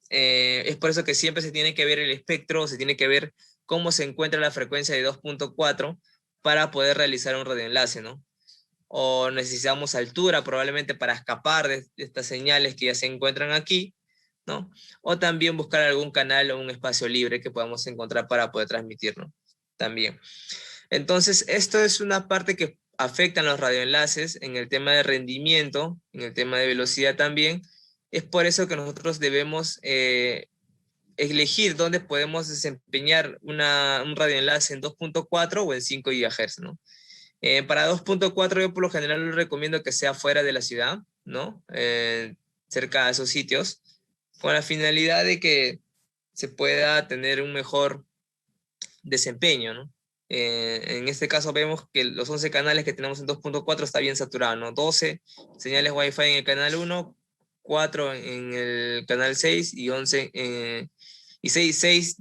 Es por eso que siempre se tiene que ver el espectro, se tiene que ver cómo se encuentra la frecuencia de 2.4 para poder realizar un radioenlace, ¿no? O necesitamos altura probablemente para escapar de estas señales que ya se encuentran aquí, ¿no? O también buscar algún canal o un espacio libre que podamos encontrar para poder transmitir, ¿no? También. Entonces, esto es una parte que afecta a los radioenlaces en el tema de rendimiento, en el tema de velocidad también. Es por eso que nosotros debemos elegir dónde podemos desempeñar un radioenlace en 2.4 o en 5 GHz, ¿no? Para 2.4 yo por lo general lo recomiendo que sea fuera de la ciudad, ¿no? Cerca de esos sitios, con la finalidad de que se pueda tener un mejor desempeño, ¿no? En este caso vemos que los 11 canales que tenemos en 2.4 está bien saturado, ¿no? 12 señales Wi-Fi en el canal 1, 4 en el canal 6 y 11 y 6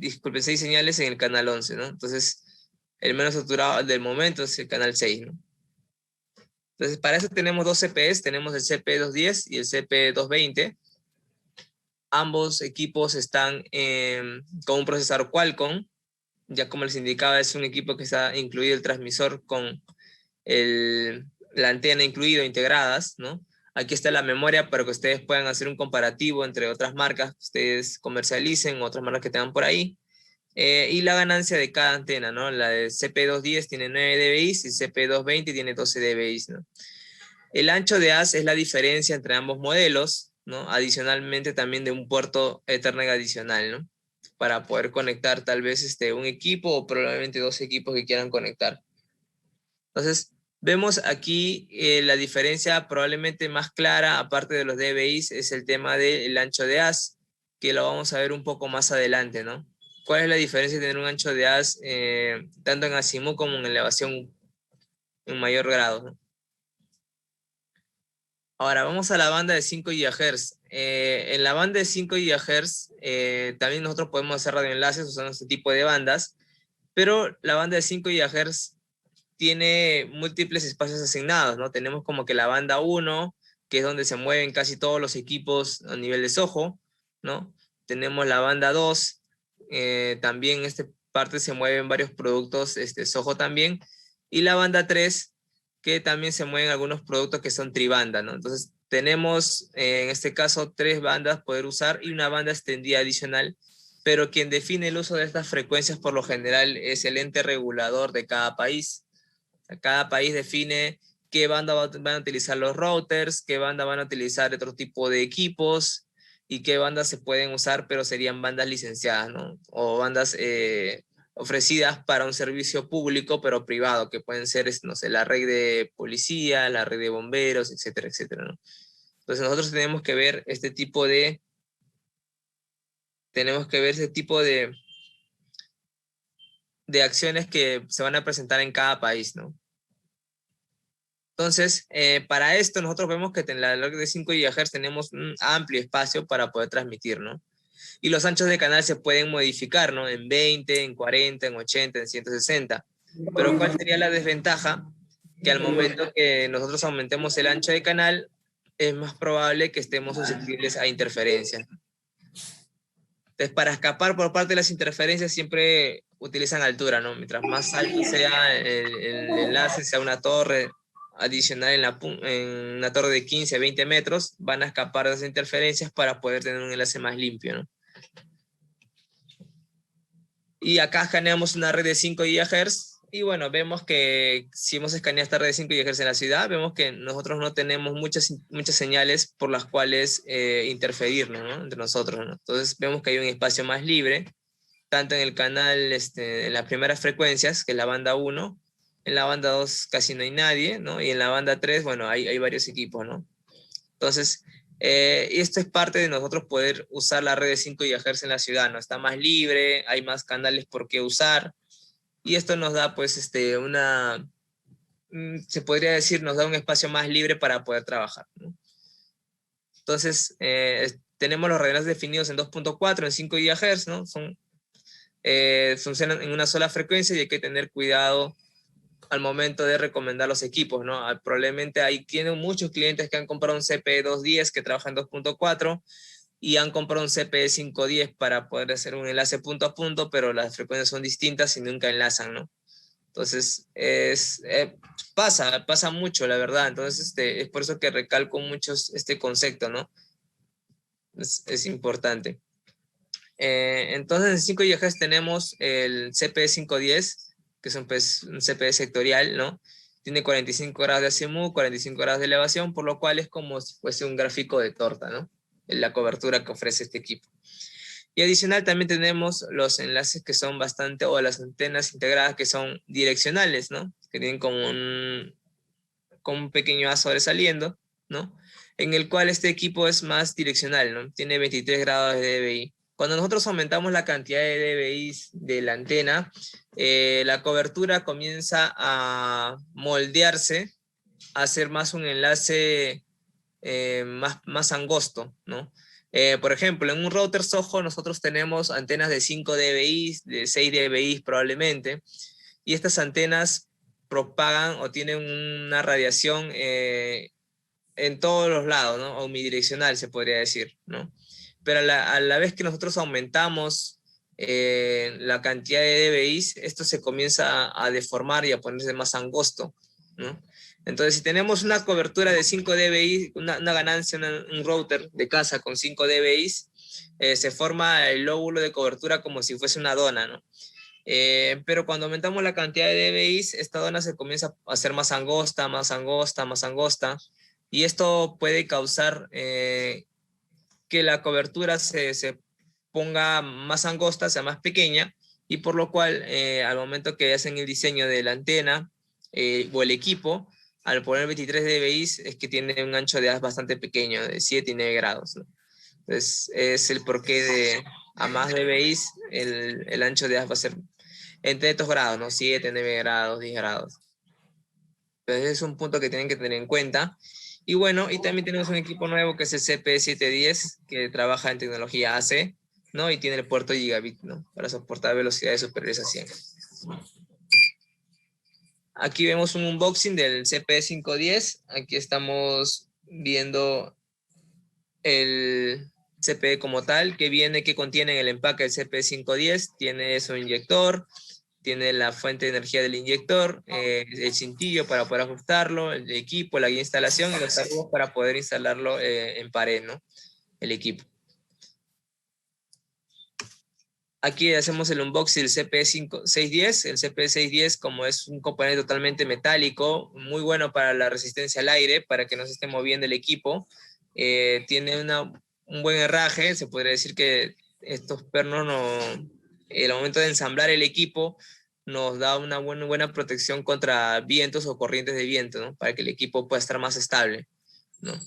señales en el canal 11, ¿no? Entonces, el menos saturado del momento es el canal 6, ¿no? Entonces, para eso tenemos dos CPEs, tenemos el CP210 y el CP220. Ambos equipos están con un procesador Qualcomm. Ya como les indicaba, es un equipo que está incluido el transmisor con la antena incluido, integradas, ¿no? Aquí está la memoria para que ustedes puedan hacer un comparativo entre otras marcas que ustedes comercialicen, otras marcas que tengan por ahí. Y la ganancia de cada antena, ¿no? La de CP210 tiene 9 dBi y CP220 tiene 12 dBi, ¿no? El ancho de haz es la diferencia entre ambos modelos, ¿no? Adicionalmente también de un puerto Ethernet adicional, ¿no? Para poder conectar tal vez un equipo o probablemente dos equipos que quieran conectar. Entonces, vemos aquí la diferencia probablemente más clara, aparte de los dBi, es el tema del ancho de haz, que lo vamos a ver un poco más adelante, ¿no? ¿Cuál es la diferencia de tener un ancho de haz tanto en azimut como en elevación en mayor grado, ¿no? Ahora vamos a la banda de 5 GHz. En la banda de 5 GHz también nosotros podemos hacer radioenlaces usando este tipo de bandas, pero la banda de 5 GHz tiene múltiples espacios asignados, ¿no? Tenemos como que la banda 1, que es donde se mueven casi todos los equipos a nivel de Soho, ¿no? Tenemos la banda 2, también en esta parte se mueven varios productos Soho también, y la banda 3, que también se mueven algunos productos que son tribanda, ¿no? Entonces tenemos en este caso 3 bandas poder usar y una banda extendida adicional, pero quien define el uso de estas frecuencias por lo general es el ente regulador de cada país. Cada país define qué banda van a utilizar los routers, qué banda van a utilizar otro tipo de equipos y qué bandas se pueden usar, pero serían bandas licenciadas, ¿no? O bandas ofrecidas para un servicio público, pero privado, que pueden ser, no sé, la red de policía, la red de bomberos, etcétera, etcétera, ¿no? Entonces nosotros tenemos que ver ese tipo de acciones que se van a presentar en cada país, ¿no? Entonces, para esto nosotros vemos que en la red de 5 GHz tenemos un amplio espacio para poder transmitir, ¿no? Y los anchos de canal se pueden modificar, ¿no? En 20, en 40, en 80, en 160. Pero ¿cuál sería la desventaja? Que al momento que nosotros aumentemos el ancho de canal, es más probable que estemos susceptibles a interferencias. Entonces, para escapar por parte de las interferencias, siempre utilizan altura, ¿no? Mientras más alto sea el enlace, sea una torre adicional en una torre de 15, 20 metros, van a escapar de esas interferencias para poder tener un enlace más limpio, ¿no? Y acá escaneamos una red de 5 GHz. Y bueno, vemos que si hemos escaneado esta red de 5 GHz en la ciudad, vemos que nosotros no tenemos muchas señales por las cuales interferir, ¿no? Entre nosotros, ¿no? Entonces vemos que hay un espacio más libre, tanto en el canal, en las primeras frecuencias, que es la banda 1, en la banda 2 casi no hay nadie, ¿no? Y en la banda 3, bueno, hay varios equipos, ¿no? Entonces, esto es parte de nosotros poder usar la red de 5 GHz en la ciudad, ¿no? Está más libre, hay más canales por qué usar, y esto nos da, pues, se podría decir, nos da un espacio más libre para poder trabajar, ¿no? Entonces, tenemos los reglas definidos en 2.4, en 5 GHz, ¿no? Funcionan en una sola frecuencia y hay que tener cuidado al momento de recomendar los equipos, ¿no? Probablemente tienen muchos clientes que han comprado un CP210 que trabaja en 2.4, y han comprado un CPE 510 para poder hacer un enlace punto a punto, pero las frecuencias son distintas y nunca enlazan, ¿no? Entonces, pasa mucho, la verdad. Entonces, es por eso que recalco mucho este concepto, ¿no? Es importante. Entonces, en 5 GHz tenemos el CPE 510, que es un CPE sectorial, ¿no? Tiene 45 grados de azimut, 45 grados de elevación, por lo cual es como si fuese un gráfico de torta, ¿no? La cobertura que ofrece este equipo. Y adicional también tenemos los enlaces que son bastante, o las antenas integradas que son direccionales, ¿no? Que tienen como un pequeño haz sobresaliendo, ¿no? En el cual este equipo es más direccional, ¿no? Tiene 23 grados de dBi. Cuando nosotros aumentamos la cantidad de dBi de la antena, la cobertura comienza a moldearse, a hacer más un enlace más angosto, ¿no? Por ejemplo, en un router Soho nosotros tenemos antenas de 5 dBi, de 6 dBi probablemente, y estas antenas propagan o tienen una radiación en todos los lados, ¿no? Omnidireccional se podría decir, ¿no? Pero a la vez que nosotros aumentamos la cantidad de dBi, esto se comienza a deformar y a ponerse más angosto, ¿no? Entonces, si tenemos una cobertura de 5 dBi, una ganancia, un router de casa con 5 dBi, se forma el lóbulo de cobertura como si fuese una dona, ¿no? Pero cuando aumentamos la cantidad de dBi, esta dona se comienza a hacer más angosta, más angosta, más angosta, y esto puede causar que la cobertura se ponga más angosta, sea más pequeña, y por lo cual al momento que hacen el diseño de la antena o el equipo, al poner 23 dBi es que tiene un ancho de haz bastante pequeño, de 7 y 9 grados, ¿no? Entonces es el porqué de a más dBi el ancho de haz va a ser entre estos grados, ¿no? 7, 9 grados, 10 grados. Entonces es un punto que tienen que tener en cuenta. Y bueno, y también tenemos un equipo nuevo que es el CP710, que trabaja en tecnología AC, ¿no? Y tiene el puerto gigabit, ¿no? Para soportar velocidades superiores a 100. Aquí vemos un unboxing del CP510. Aquí estamos viendo el CP como tal, que contiene en el empaque el CP510. Tiene su inyector, tiene la fuente de energía del inyector, el cintillo para poder ajustarlo, el equipo, la guía de instalación y los tarugos para poder instalarlo en pared, ¿no? El equipo. Aquí hacemos el unboxing del CP610. El CP610, como es un componente totalmente metálico, muy bueno para la resistencia al aire, para que no se esté moviendo el equipo. Tiene un buen herraje, se podría decir que estos pernos, el momento de ensamblar el equipo, nos da una buena protección contra vientos o corrientes de viento, ¿no? Para que el equipo pueda estar más estable, ¿no?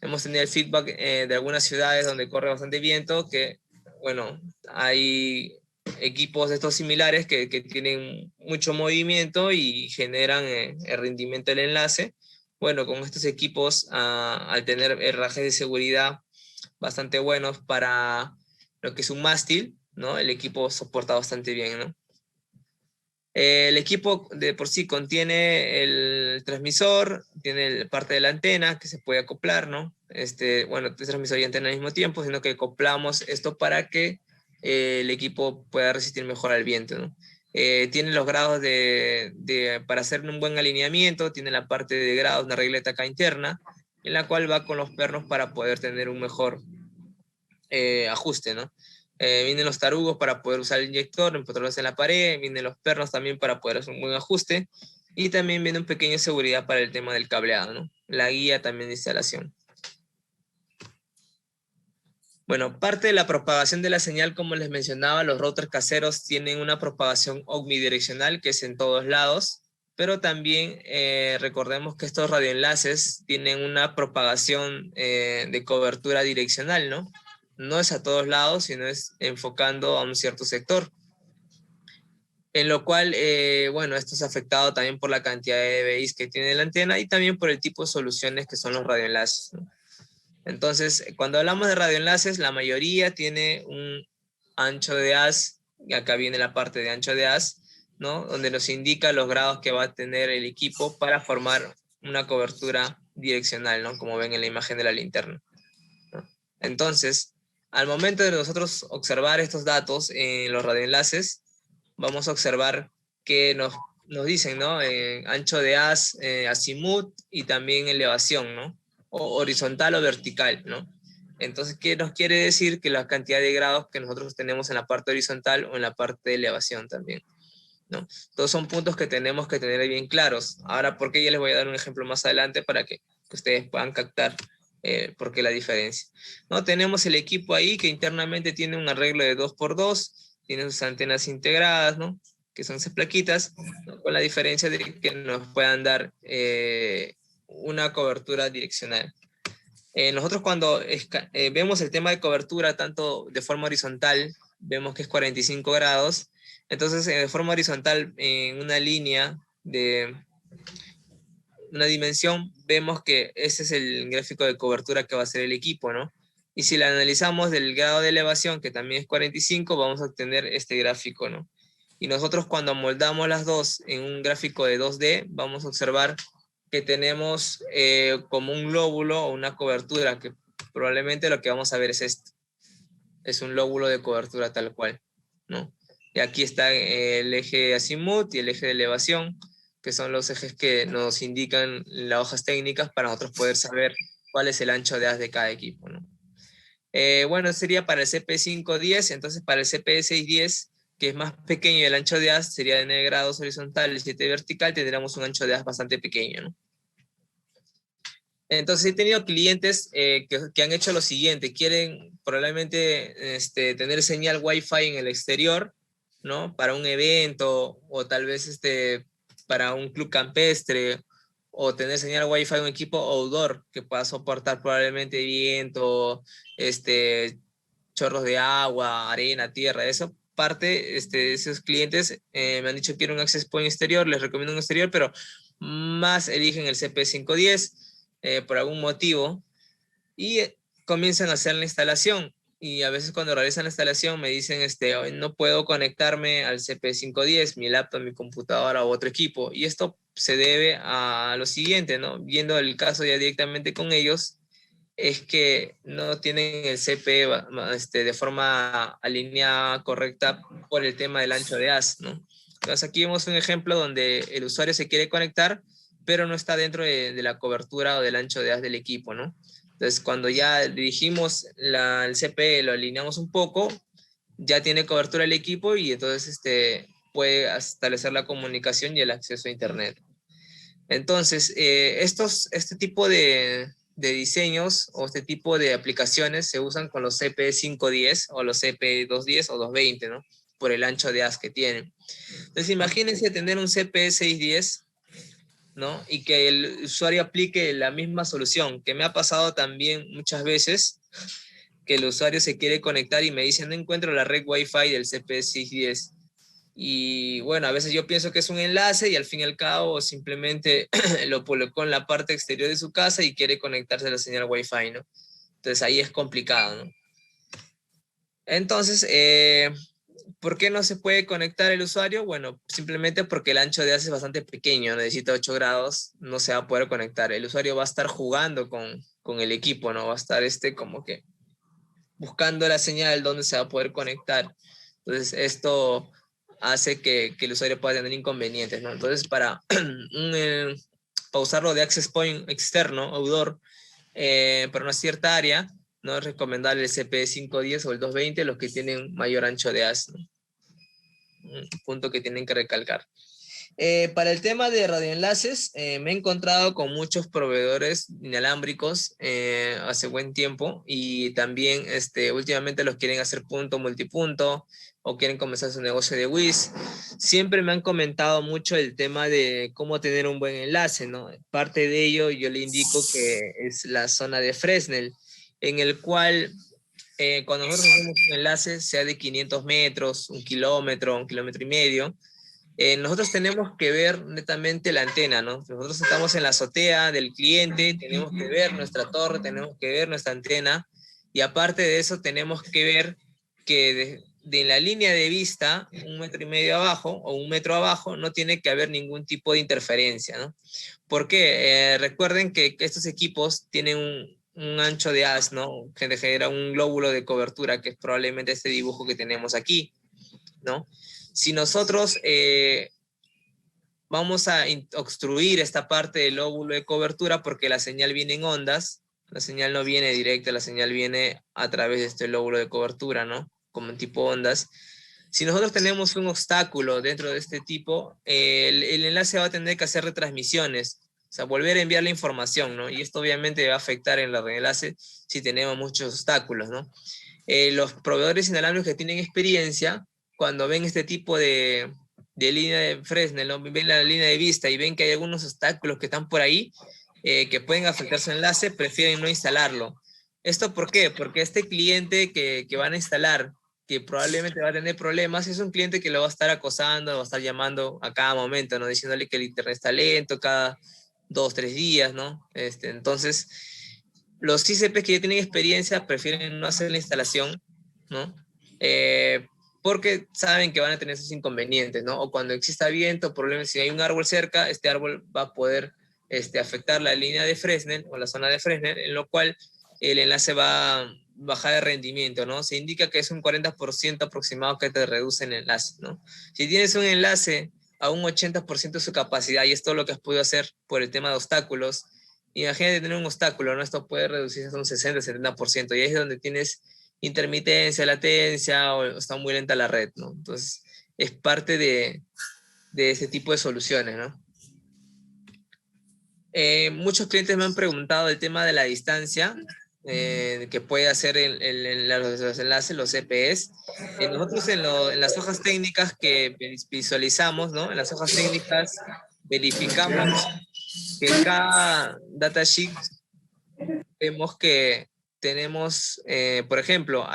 Hemos tenido el feedback de algunas ciudades donde corre bastante viento, que, bueno, hay equipos de estos similares que tienen mucho movimiento y generan el rendimiento del enlace. Bueno, con estos equipos, al tener herrajes de seguridad bastante buenos para lo que es un mástil, ¿no? El equipo soporta bastante bien, ¿no? El equipo de por sí contiene el transmisor, tiene parte de la antena que se puede acoplar, ¿no? Bueno, es transmisor y antena al mismo tiempo, sino que acoplamos esto para que el equipo pueda resistir mejor al viento, ¿no? Tiene los grados para hacer un buen alineamiento, tiene la parte de grados, una regleta acá interna, en la cual va con los pernos para poder tener un mejor ajuste, ¿no? Vienen los tarugos para poder usar el inyector, empotrarlos en la pared, vienen los pernos también para poder hacer un buen ajuste, y también viene un pequeño seguridad para el tema del cableado, ¿no? La guía también de instalación. Bueno, parte de la propagación de la señal, como les mencionaba, los routers caseros tienen una propagación omnidireccional, que es en todos lados, pero también recordemos que estos radioenlaces tienen una propagación de cobertura direccional, ¿no? No es a todos lados, sino es enfocando a un cierto sector. En lo cual, bueno, esto es afectado también por la cantidad de dBi que tiene la antena y también por el tipo de soluciones que son los radioenlaces, ¿no? Entonces, cuando hablamos de radioenlaces, la mayoría tiene un ancho de haz, y acá viene la parte de ancho de haz, ¿no? Donde nos indica los grados que va a tener el equipo para formar una cobertura direccional, ¿no? Como ven en la imagen de la linterna, ¿no? Entonces, al momento de nosotros observar estos datos en los radioenlaces, vamos a observar que nos dicen, ¿no? Ancho de haz, azimut y también elevación, ¿no? O horizontal o vertical, ¿no? Entonces, ¿qué nos quiere decir? Que la cantidad de grados que nosotros tenemos en la parte horizontal o en la parte de elevación también, ¿no? Todos son puntos que tenemos que tener bien claros. Ahora, ¿por qué? Ya les voy a dar un ejemplo más adelante para que ustedes puedan captar por qué la diferencia. ¿No? Tenemos el equipo ahí que internamente tiene un arreglo de 2x2, tiene sus antenas integradas, ¿no? Que son esas plaquitas, ¿no? Con la diferencia de que nos puedan dar una cobertura direccional. Nosotros cuando vemos el tema de cobertura tanto de forma horizontal, vemos que es 45 grados, entonces de forma horizontal en una línea de una dimensión, vemos que ese es el gráfico de cobertura que va a hacer el equipo, ¿no? Y si la analizamos del grado de elevación, que también es 45, vamos a obtener este gráfico, ¿no? Y nosotros cuando amoldamos las dos en un gráfico de 2D, vamos a observar que tenemos como un lóbulo o una cobertura, que probablemente lo que vamos a ver es esto. Es un lóbulo de cobertura tal cual, ¿no? Y aquí está el eje azimut y el eje de elevación, que son los ejes que nos indican las hojas técnicas para nosotros poder saber cuál es el ancho de haz de cada equipo, ¿no? Bueno, sería para el CP510, entonces para el CP610, que es más pequeño, el ancho de haz sería de 9 grados horizontal y 7 vertical, tendríamos un ancho de haz bastante pequeño, ¿no? Entonces he tenido clientes que han hecho lo siguiente, quieren probablemente tener señal Wi-Fi en el exterior, ¿no? Para un evento o tal vez para un club campestre o tener señal Wi-Fi en un equipo outdoor que pueda soportar probablemente viento, chorros de agua, arena, tierra, eso. Parte de esos clientes me han dicho que quieren un access point exterior, les recomiendo un exterior, pero más eligen el CP510 por algún motivo y comienzan a hacer la instalación. Y a veces cuando realizan la instalación me dicen, "Hoy no puedo conectarme al CP510, mi laptop, mi computadora u otro equipo". Y esto se debe a lo siguiente, ¿no? Viendo el caso ya directamente con ellos, es que no tienen el CP de forma alineada correcta por el tema del ancho de haz, ¿no? Entonces aquí vemos un ejemplo donde el usuario se quiere conectar, pero no está dentro de la cobertura o del ancho de haz del equipo, ¿no? Entonces cuando ya dirigimos el CP, lo alineamos un poco, ya tiene cobertura el equipo y entonces puede establecer la comunicación y el acceso a Internet. Entonces, este tipo de diseños o este tipo de aplicaciones se usan con los CP510 o los CP210 o 220, ¿no? Por el ancho de haz que tienen. Entonces, imagínense tener un CP610, ¿no? Y que el usuario aplique la misma solución, que me ha pasado también muchas veces, que el usuario se quiere conectar y me dice, no encuentro la red Wi-Fi del CP610. Y bueno, a veces yo pienso que es un enlace y al fin y al cabo simplemente lo colocó en la parte exterior de su casa y quiere conectarse a la señal Wi-Fi, ¿no? Entonces ahí es complicado, ¿no? Entonces, ¿por qué no se puede conectar el usuario? Bueno, simplemente porque el ancho de haz es bastante pequeño, necesita 8 grados, no se va a poder conectar. El usuario va a estar jugando con el equipo, ¿no? Va a estar como que buscando la señal donde se va a poder conectar. Entonces, esto hace que el usuario pueda tener inconvenientes, ¿no? Entonces, para usarlo de access point externo, outdoor, para una cierta área, no es recomendable el CP510 o el 220, los que tienen mayor ancho de haz, ¿no? Un punto que tienen que recalcar. Para el tema de radioenlaces, me he encontrado con muchos proveedores inalámbricos hace buen tiempo y también últimamente los quieren hacer punto multipunto o quieren comenzar su negocio de WIS. Siempre me han comentado mucho el tema de cómo tener un buen enlace, ¿no? Parte de ello yo le indico que es la zona de Fresnel, en el cual cuando nosotros hacemos un enlace, sea de 500 metros, 1 kilómetro, 1,5 kilómetros, nosotros tenemos que ver netamente la antena, ¿no? Nosotros estamos en la azotea del cliente, tenemos que ver nuestra torre, tenemos que ver nuestra antena, y aparte de eso tenemos que ver que de la línea de vista, 1,5 metros abajo o 1 metro abajo, no tiene que haber ningún tipo de interferencia, ¿no? ¿Por qué? Recuerden que estos equipos tienen un ancho de haz, ¿no? Que genera un glóbulo de cobertura, que es probablemente este dibujo que tenemos aquí, ¿no? Si nosotros vamos a obstruir esta parte del lóbulo de cobertura porque la señal viene en ondas, la señal no viene directa, la señal viene a través de este lóbulo de cobertura, ¿no? Como en tipo ondas. Si nosotros tenemos un obstáculo dentro de este tipo, el enlace va a tener que hacer retransmisiones, o sea, volver a enviar la información, ¿no? Y esto obviamente va a afectar en el enlace si tenemos muchos obstáculos, ¿no? Los proveedores inalámbricos que tienen experiencia, cuando ven este tipo de línea de Fresnel, ¿no? Ven la línea de vista y ven que hay algunos obstáculos que están por ahí, que pueden afectar su enlace, prefieren no instalarlo. ¿Esto por qué? Porque este cliente que van a instalar, que probablemente va a tener problemas, es un cliente que lo va a estar acosando, va a estar llamando a cada momento, ¿no? Diciéndole que el internet está lento cada 2, 3 días, ¿no? Entonces, los ICP que ya tienen experiencia prefieren no hacer la instalación, ¿no? Porque saben que van a tener esos inconvenientes, ¿no? O cuando exista viento, problemas, si hay un árbol cerca, este árbol va a poder afectar la línea de Fresnel o la zona de Fresnel, en lo cual el enlace va a bajar de rendimiento, ¿no? Se indica que es un 40% aproximado que te reduce el enlace, ¿no? Si tienes un enlace a un 80% de su capacidad, y esto es lo que has podido hacer por el tema de obstáculos, imagínate tener un obstáculo, ¿no? Esto puede reducirse hasta un 60-70%, y ahí es donde tienes intermitencia, latencia, o está muy lenta la red, ¿no? Entonces, es parte de ese tipo de soluciones, ¿no? Muchos clientes me han preguntado el tema de la distancia que puede hacer los enlaces, los CPEs. Nosotros en las hojas técnicas que visualizamos, ¿no? En las hojas técnicas verificamos que cada datasheet vemos que tenemos, por ejemplo,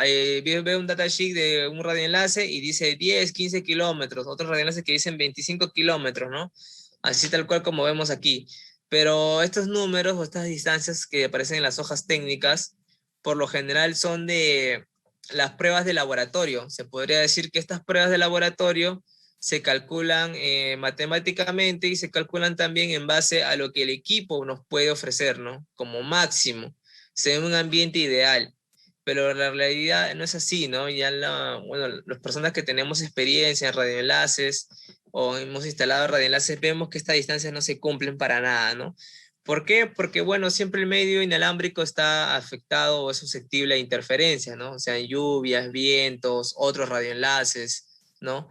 veo un datasheet de un radioenlace y dice 10, 15 kilómetros, otros radioenlaces que dicen 25 kilómetros, ¿no? Así tal cual como vemos aquí. Pero estos números o estas distancias que aparecen en las hojas técnicas, por lo general son de las pruebas de laboratorio. Se podría decir que estas pruebas de laboratorio se calculan matemáticamente y se calculan también en base a lo que el equipo nos puede ofrecer, ¿no? Como máximo, en un ambiente ideal. Pero la realidad no es así, ¿no? Ya bueno, las personas que tenemos experiencia en radioenlaces o hemos instalado radioenlaces, vemos que estas distancias no se cumplen para nada, ¿no? ¿Por qué? Porque, bueno, siempre el medio inalámbrico está afectado o es susceptible a interferencias, ¿no? O sea, lluvias, vientos, otros radioenlaces, ¿no?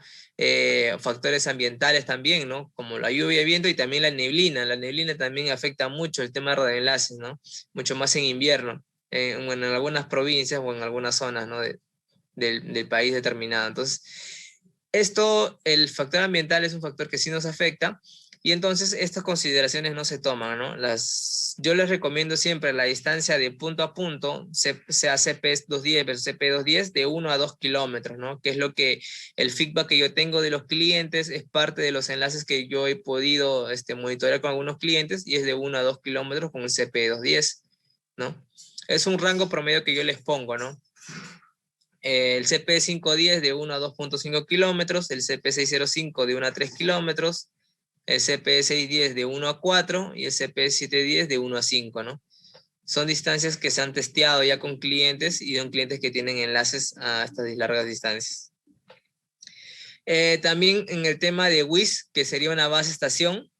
Factores ambientales también, ¿no? Como la lluvia y viento y también la neblina. La neblina también afecta mucho el tema de radioenlaces, ¿no? Mucho más en invierno, bueno, en algunas provincias o en algunas zonas, ¿no? Del país determinado. Entonces, el factor ambiental es un factor que sí nos afecta y entonces estas consideraciones no se toman, ¿no? Yo les recomiendo siempre la distancia de punto a punto, sea CP 210 versus CP 210, de 1 a 2 kilómetros, ¿no? Que es lo que el feedback que yo tengo de los clientes, es parte de los enlaces que yo he podido monitorear con algunos clientes y es de 1 a 2 kilómetros con el CP 210, ¿no? Es un rango promedio que yo les pongo, ¿no? El CP510 de 1 a 2.5 kilómetros, el CP605 de 1 a 3 kilómetros, el CP610 de 1 a 4 y el CP710 de 1 a 5, ¿no? Son distancias que se han testeado ya con clientes y son clientes que tienen enlaces a estas largas distancias. También en el tema de WIS, que sería una base estación,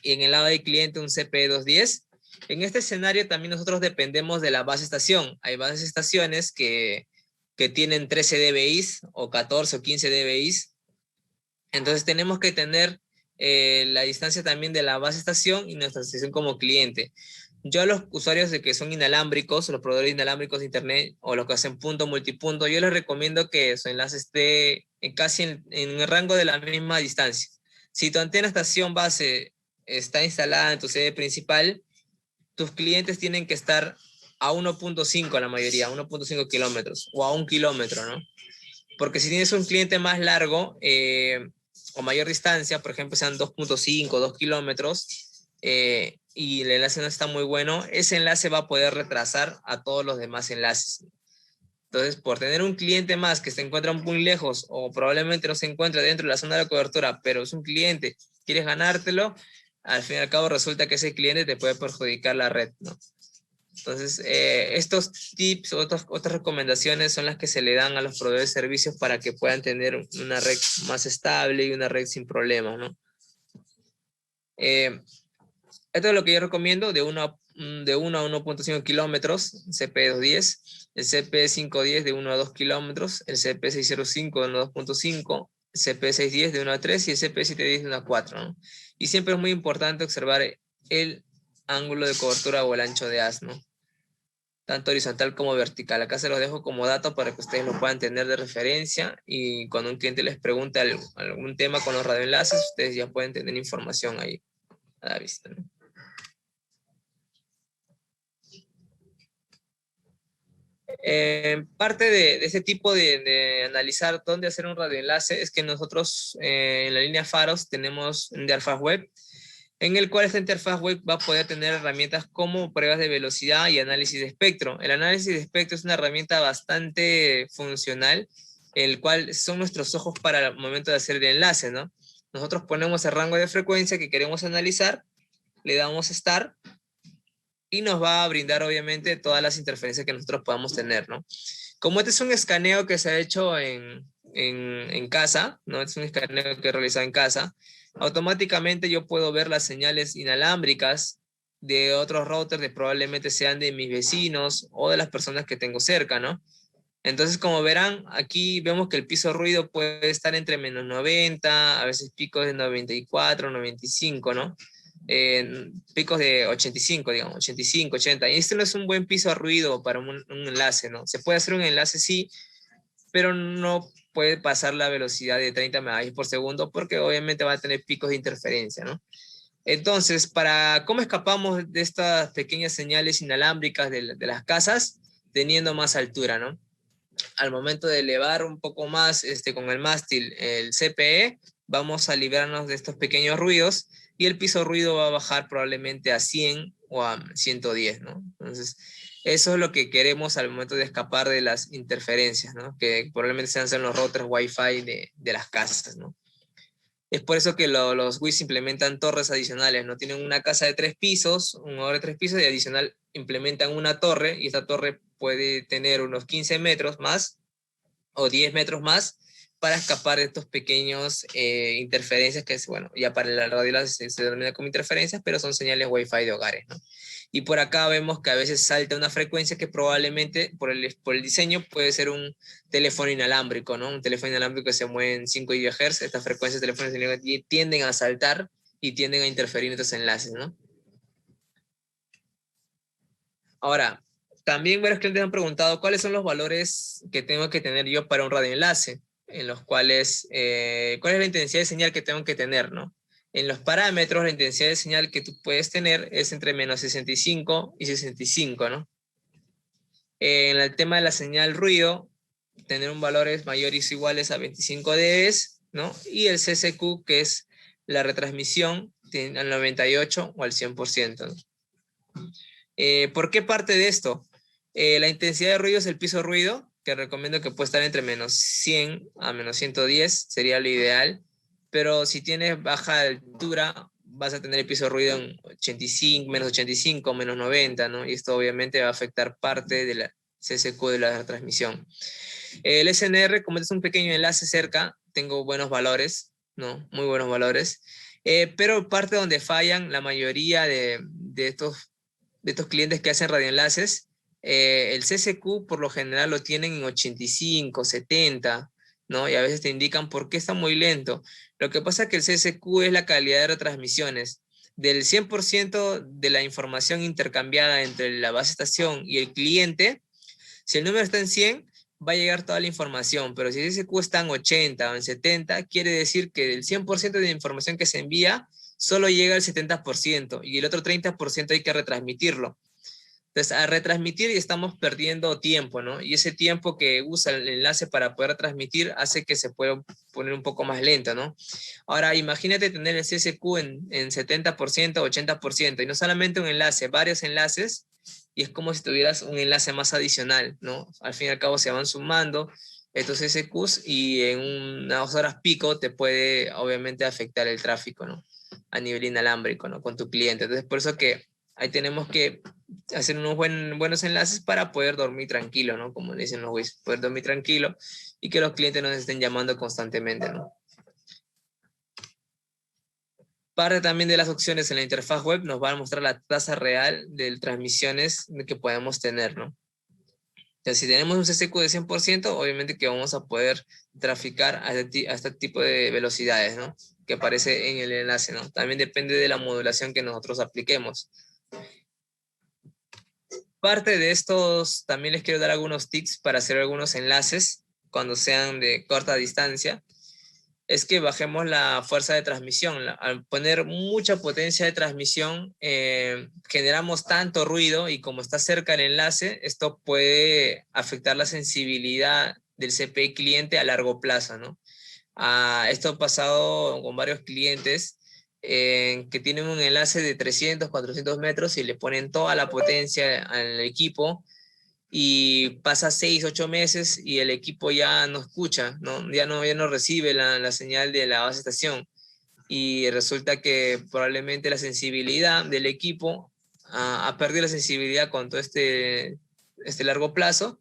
y en el lado del cliente un CP210. En este escenario también nosotros dependemos de la base estación. Hay bases estaciones que tienen 13 dBi o 14 o 15 dBi. Entonces tenemos que tener la distancia también de la base estación y nuestra estación como cliente. Yo a los usuarios de que son inalámbricos, los proveedores inalámbricos de internet o los que hacen punto multipunto, yo les recomiendo que su enlace esté casi en el rango de la misma distancia. Si tu antena estación base está instalada en tu sede principal, tus clientes tienen que estar a 1.5 la mayoría, 1.5 kilómetros o a 1 kilómetro, ¿no? Porque si tienes un cliente más largo o mayor distancia, por ejemplo, sean 2.5, 2 kilómetros, y el enlace no está muy bueno, ese enlace va a poder retrasar a todos los demás enlaces. Entonces, por tener un cliente más que se encuentra muy lejos o probablemente no se encuentra dentro de la zona de la cobertura, pero es un cliente, quieres ganártelo, al fin y al cabo resulta que ese cliente te puede perjudicar la red, ¿no? Entonces, estos tips, otras recomendaciones son las que se le dan a los proveedores de servicios para que puedan tener una red más estable y una red sin problemas, ¿no? Esto es lo que yo recomiendo, de 1 a 1.5 kilómetros, CP210, el CP510 de 1 a 2 kilómetros, el CP605 de 1 a 2.5, el CP610 de 1 a 3 y el CP710 de 1 a 4, ¿no? Y siempre es muy importante observar el ángulo de cobertura o el ancho de haz, ¿no? Tanto horizontal como vertical. Acá se los dejo como dato para que ustedes lo puedan tener de referencia y cuando un cliente les pregunte algún tema con los radioenlaces, ustedes ya pueden tener información ahí a la vista, ¿no? Parte de ese tipo de analizar dónde hacer un radioenlace es que nosotros en la línea Faros tenemos una interfaz web en el cual esta interfaz web va a poder tener herramientas como pruebas de velocidad y análisis de espectro. El análisis de espectro es una herramienta bastante funcional, el cual son nuestros ojos para el momento de hacer el enlace, ¿no? Nosotros ponemos el rango de frecuencia que queremos analizar, le damos Start y nos va a brindar obviamente todas las interferencias que nosotros podamos tener, ¿no? Como este es un escaneo que se ha hecho en casa, ¿no? Es un escaneo que he realizado en casa, automáticamente yo puedo ver las señales inalámbricas de otros routers que probablemente sean de mis vecinos o de las personas que tengo cerca, ¿no? Entonces, como verán, aquí vemos que el piso ruido puede estar entre menos 90, a veces picos de 94, 95, ¿no? Picos de 85, digamos, 85, 80. Y este no es un buen piso a ruido para un enlace, ¿no? Se puede hacer un enlace, sí, pero no puede pasar la velocidad de 30 megabytes por segundo porque obviamente va a tener picos de interferencia, ¿no? Entonces, ¿cómo escapamos de estas pequeñas señales inalámbricas de las casas teniendo más altura, ¿no? Al momento de elevar un poco más con el mástil el CPE, vamos a librarnos de estos pequeños ruidos y el piso ruido va a bajar probablemente a 100 o a 110, ¿no? Entonces, eso es lo que queremos al momento de escapar de las interferencias, ¿no? Que probablemente sean los routers Wi-Fi de las casas, ¿no? Es por eso que los WIS implementan torres adicionales, ¿no? Tienen una casa de 3 pisos, un hogar de 3 pisos y adicional implementan una torre y esta torre puede tener unos 15 metros más o 10 metros más para escapar de estos pequeños interferencias que es, bueno, ya para la radio se denomina como interferencias, pero son señales Wi-Fi de hogares, ¿no? Y por acá vemos que a veces salta una frecuencia que probablemente por el diseño puede ser un teléfono inalámbrico, ¿no? Un teléfono inalámbrico que se mueve en 5 GHz, estas frecuencias de teléfonos inalámbricos tienden a saltar y tienden a interferir en estos enlaces, ¿no? Ahora, también varios clientes han preguntado cuáles son los valores que tengo que tener yo para un radioenlace, en los cuales, cuál es la intensidad de señal que tengo que tener, ¿no? En los parámetros, la intensidad de señal que tú puedes tener es entre menos 65 y 65, ¿no? En el tema de la señal ruido, tener un valores mayores o iguales a 25 dB, ¿no? Y el CCQ, que es la retransmisión, al 98 o al 100%, ¿no? ¿Por qué parte de esto? La intensidad de ruido es el piso ruido, que recomiendo que puede estar entre menos 100 a menos 110, sería lo ideal. Pero si tienes baja altura, vas a tener el piso ruido en 85, menos 85, menos 90, ¿no? Y esto obviamente va a afectar parte de la CSQ de la transmisión. El SNR, como es un pequeño enlace cerca, tengo buenos valores, ¿no? Muy buenos valores. Pero parte donde fallan la mayoría de estos clientes que hacen radioenlaces, el CCQ por lo general lo tienen en 85, 70, ¿no? Y a veces te indican por qué está muy lento. Lo que pasa es que el CCQ es la calidad de retransmisiones. Del 100% de la información intercambiada entre la base estación y el cliente, si el número está en 100, va a llegar toda la información, pero si el CCQ está en 80 o en 70, quiere decir que del 100% de la información que se envía, solo llega el 70% y el otro 30% hay que retransmitirlo. Entonces, al retransmitir estamos perdiendo tiempo, ¿no? Y ese tiempo que usa el enlace para poder transmitir hace que se pueda poner un poco más lento, ¿no? Ahora, imagínate tener el CSQ en 70%, 80%, y no solamente un enlace, varios enlaces, y es como si tuvieras un enlace más adicional, ¿no? Al fin y al cabo se van sumando estos CSQs y en unas horas pico te puede obviamente afectar el tráfico, ¿no? A nivel inalámbrico, ¿no? Con tu cliente. Entonces, por eso que ahí tenemos que hacer unos buenos enlaces para poder dormir tranquilo, ¿no? Como le dicen los güeyes, poder dormir tranquilo y que los clientes no nos estén llamando constantemente, ¿no? Parte también de las opciones en la interfaz web nos va a mostrar la tasa real de transmisiones que podemos tener, ¿no? Ya si tenemos un CCQ de 100%, obviamente que vamos a poder traficar a este tipo de velocidades, ¿no? Que aparece en el enlace, ¿no? También depende de la modulación que nosotros apliquemos. Parte de estos, también les quiero dar algunos tips para hacer algunos enlaces cuando sean de corta distancia. Es que bajemos la fuerza de transmisión. Al poner mucha potencia de transmisión, generamos tanto ruido y como está cerca el enlace, esto puede afectar la sensibilidad del CPI cliente a largo plazo, ¿no? Esto ha pasado con varios clientes que tienen un enlace de 300, 400 metros y le ponen toda la potencia al equipo y pasa 6, 8 meses y el equipo ya no escucha, ¿no? Ya no recibe la señal de la base estación y resulta que probablemente la sensibilidad del equipo ha perdido la sensibilidad con todo este largo plazo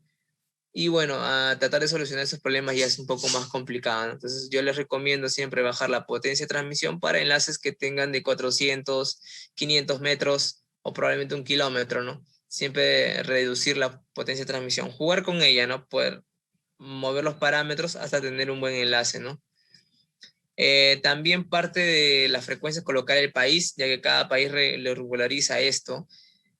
y bueno, a tratar de solucionar esos problemas ya es un poco más complicado, ¿no? Entonces yo les recomiendo siempre bajar la potencia de transmisión para enlaces que tengan de 400, 500 metros o probablemente 1 kilómetro, ¿no? Siempre reducir la potencia de transmisión, jugar con ella, ¿no? Poder mover los parámetros hasta tener un buen enlace, ¿no? También parte de la frecuencia colocar el país, ya que cada país le regulariza esto.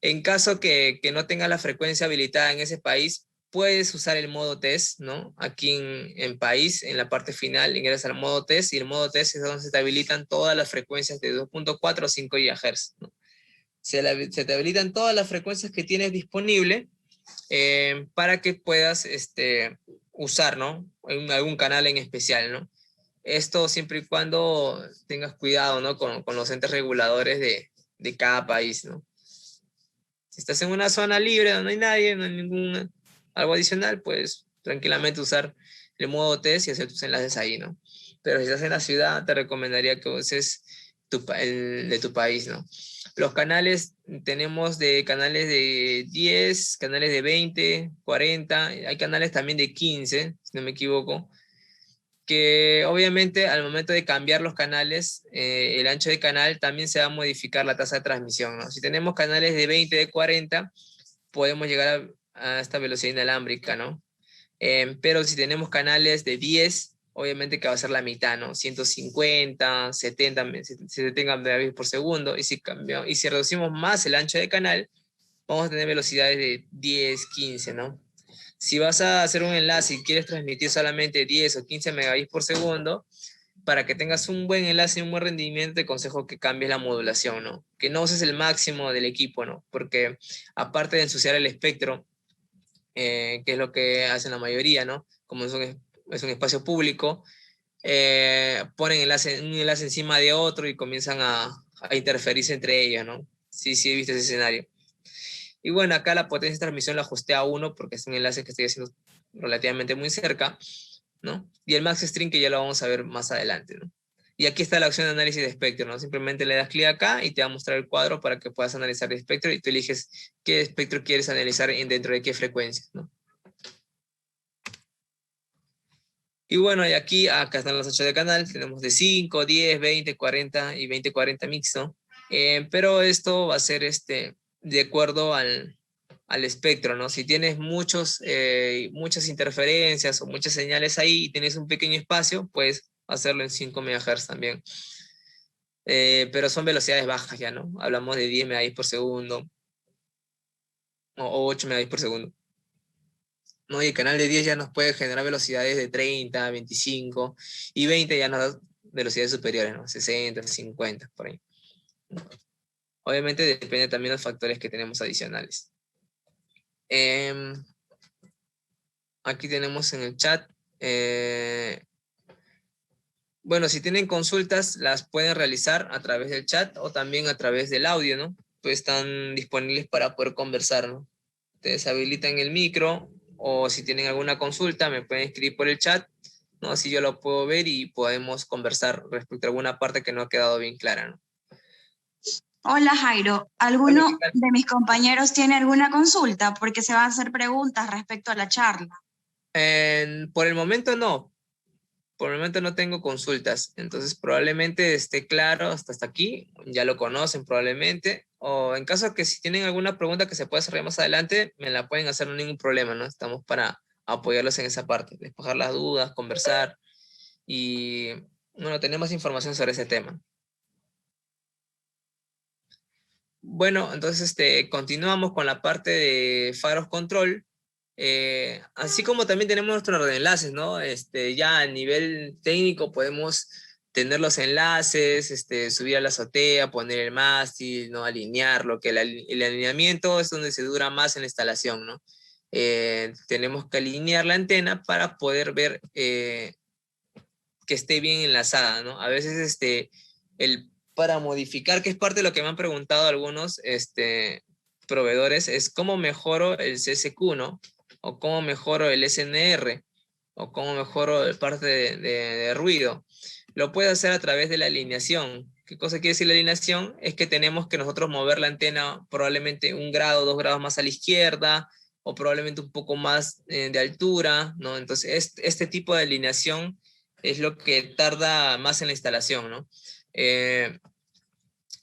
En caso que no tenga la frecuencia habilitada en ese país, puedes usar el modo test, ¿no? Aquí en país, en la parte final, ingresas al modo test y el modo test es donde se te habilitan todas las frecuencias de 2.4 o 5 GHz, ¿no? Se te habilitan todas las frecuencias que tienes disponible para que puedas usar, ¿no? Algún canal en especial, ¿no? Esto siempre y cuando tengas cuidado, ¿no? Con los entes reguladores de cada país, ¿no? Si estás en una zona libre donde no hay nadie, no hay ningún algo adicional, pues tranquilamente usar el modo test y hacer tus enlaces ahí, ¿no? Pero si estás en la ciudad, te recomendaría que uses el de tu país, ¿no? Los canales, tenemos de canales de 10, canales de 20, 40, hay canales también de 15, si no me equivoco, que obviamente al momento de cambiar los canales, el ancho de canal también se va a modificar la tasa de transmisión, ¿no? Si tenemos canales de 20, de 40, podemos llegar a esta velocidad inalámbrica, ¿no? Pero si tenemos canales de 10, obviamente que va a ser la mitad, ¿no? 150, 70, 70 megabits por segundo, y si reducimos más el ancho de canal, vamos a tener velocidades de 10, 15, ¿no? Si vas a hacer un enlace y quieres transmitir solamente 10 o 15 megabits por segundo, para que tengas un buen enlace y un buen rendimiento, te aconsejo que cambies la modulación, ¿no? Que no uses el máximo del equipo, ¿no? Porque aparte de ensuciar el espectro, que es lo que hacen la mayoría, ¿no? Como es un espacio público, ponen un enlace encima de otro y comienzan a interferirse entre ellos, ¿no? Sí, sí, he visto ese escenario. Y bueno, acá la potencia de transmisión la ajusté a 1 porque es un enlace que estoy haciendo relativamente muy cerca, ¿no? Y el max string que ya lo vamos a ver más adelante, ¿no? Y aquí está la opción de análisis de espectro, ¿no? Simplemente le das clic acá y te va a mostrar el cuadro para que puedas analizar el espectro y tú eliges qué espectro quieres analizar dentro de qué frecuencia, ¿no? Y bueno, y acá están los anchos de canal, tenemos de 5, 10, 20, 40 y 20-40 mixto. Pero esto va a ser de acuerdo al espectro, ¿no? Si tienes muchas interferencias o muchas señales ahí y tienes un pequeño espacio, puedes hacerlo en 5 MHz también. Pero son velocidades bajas ya, ¿no? Hablamos de 10 megabits por segundo o 8 megabits por segundo. ¿No? Y el canal de 10 ya nos puede generar velocidades de 30, 25 y 20 ya nos da velocidades superiores, ¿no? 60, 50, por ahí. Obviamente depende también de los factores que tenemos adicionales. Aquí tenemos en el chat. Bueno, si tienen consultas, las pueden realizar a través del chat o también a través del audio, ¿no? Pues están disponibles para poder conversar, ¿no? Ustedes habilitan el micro o si tienen alguna consulta, me pueden escribir por el chat, ¿no? Así yo lo puedo ver y podemos conversar respecto a alguna parte que no ha quedado bien clara, ¿no? Hola Jairo, Hola, ¿qué ¿alguno tal? de mis compañeros tiene alguna consulta? Porque se van a hacer preguntas respecto a la charla. Por el momento no, por el momento no tengo consultas, entonces probablemente esté claro hasta aquí, ya lo conocen probablemente, o en caso que si tienen alguna pregunta que se pueda hacer más adelante, me la pueden hacer, no hay ningún problema, ¿no? Estamos para apoyarlos en esa parte, despejar las dudas, conversar y, bueno, tener más información sobre ese tema. Bueno, entonces continuamos con la parte de faros control. Así como también tenemos nuestros enlaces, ¿no? Ya a nivel técnico podemos tener los enlaces, subir a la azotea, poner el mástil, ¿no? Alinearlo, que el alineamiento es donde se dura más en la instalación, ¿no? Tenemos que alinear la antena para poder ver que esté bien enlazada, ¿no? A veces para modificar, que es parte de lo que me han preguntado algunos proveedores, es cómo mejoro el CSQ, ¿no? O cómo mejoro el SNR, o cómo mejoro el parte de ruido. Lo puedo hacer a través de la alineación. ¿Qué cosa quiere decir la alineación? Es que tenemos que nosotros mover la antena probablemente 1 grado, 2 grados más a la izquierda, o probablemente un poco más de altura, ¿no? Entonces, este tipo de alineación es lo que tarda más en la instalación, ¿no? Eh,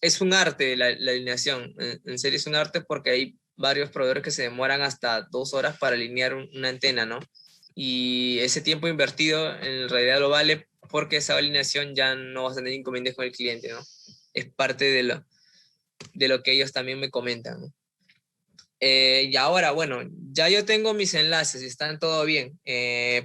es un arte la alineación, en serio es un arte porque hay varios proveedores que se demoran hasta 2 horas para alinear una antena, ¿no? Y ese tiempo invertido en realidad lo vale porque esa alineación ya no vas a tener inconvenientes con el cliente, ¿no? Es parte de lo que ellos también me comentan, ¿no? Y ahora, bueno, ya yo tengo mis enlaces y están todo bien,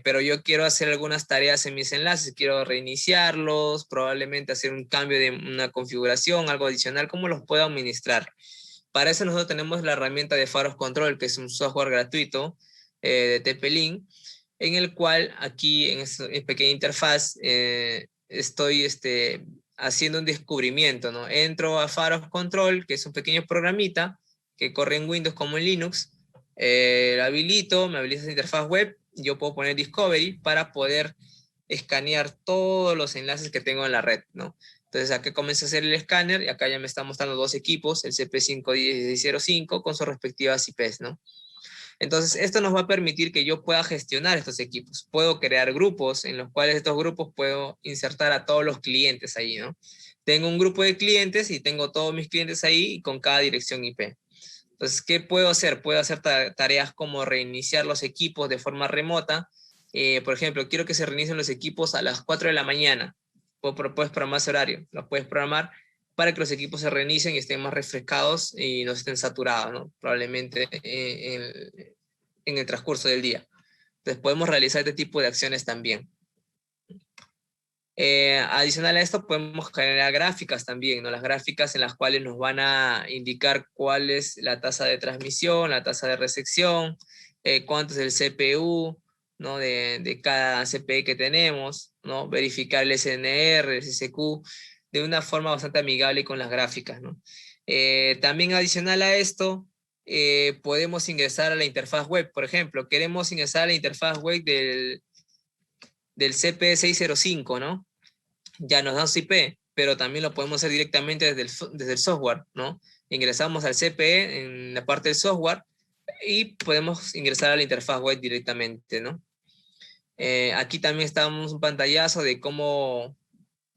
pero yo quiero hacer algunas tareas en mis enlaces, quiero reiniciarlos, probablemente hacer un cambio de una configuración, algo adicional, ¿cómo los puedo administrar? Para eso nosotros tenemos la herramienta de Faros Control, que es un software gratuito de TP-Link, en el cual aquí en esta pequeña interfaz estoy haciendo un descubrimiento, ¿no? Entro a Faros Control, que es un pequeño programita, que corre en Windows como en Linux, lo habilito, me habilita esa interfaz web, yo puedo poner Discovery para poder escanear todos los enlaces que tengo en la red, ¿no? Entonces acá comienza a hacer el escáner y acá ya me está mostrando 2 equipos, el CP51605 con sus respectivas IPs, ¿no? Entonces esto nos va a permitir que yo pueda gestionar estos equipos. Puedo crear grupos en los cuales estos grupos puedo insertar a todos los clientes ahí, ¿no? Tengo un grupo de clientes y tengo todos mis clientes ahí con cada dirección IP. Entonces, ¿qué puedo hacer? Puedo hacer tareas como reiniciar los equipos de forma remota. Por ejemplo, quiero que se reinicien los equipos a las 4 de la mañana. Puedes programar ese horario. Lo puedes programar para que los equipos se reinicien y estén más refrescados y no estén saturados, ¿no? Probablemente en el transcurso del día. Entonces, podemos realizar este tipo de acciones también. Adicional a esto, podemos generar gráficas también, ¿no? Las gráficas en las cuales nos van a indicar cuál es la tasa de transmisión, la tasa de recepción, cuánto es el CPU, ¿no? De cada CPE que tenemos, ¿no? Verificar el SNR, el CCQ, de una forma bastante amigable con las gráficas, ¿no? También adicional a esto, podemos ingresar a la interfaz web, por ejemplo, queremos ingresar a la interfaz web del CP605, ¿no? Ya nos da su IP, pero también lo podemos hacer directamente desde el software, ¿no? Ingresamos al CPE en la parte del software y podemos ingresar a la interfaz web directamente, ¿no? Aquí también estamos un pantallazo de cómo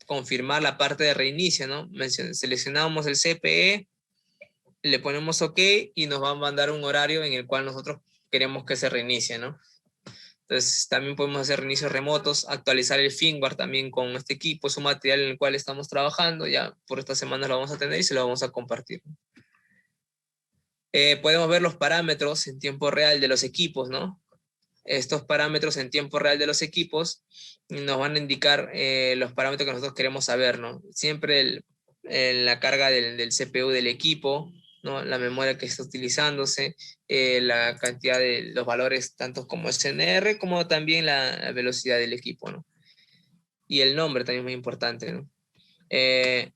confirmar la parte de reinicio, ¿no? Seleccionamos el CPE, le ponemos OK y nos va a mandar un horario en el cual nosotros queremos que se reinicie, ¿no? Entonces, también podemos hacer reinicios remotos, actualizar el firmware también con este equipo, es un material en el cual estamos trabajando, ya por esta semana lo vamos a tener y se lo vamos a compartir. Podemos ver los parámetros en tiempo real de los equipos, ¿no? Estos parámetros en tiempo real de los equipos nos van a indicar los parámetros que nosotros queremos saber, ¿no? Siempre la carga del CPU del equipo, ¿no? La memoria que está utilizándose, la cantidad de los valores, tanto como SNR, como también la velocidad del equipo, ¿no? Y el nombre también es muy importante, ¿no? Eh,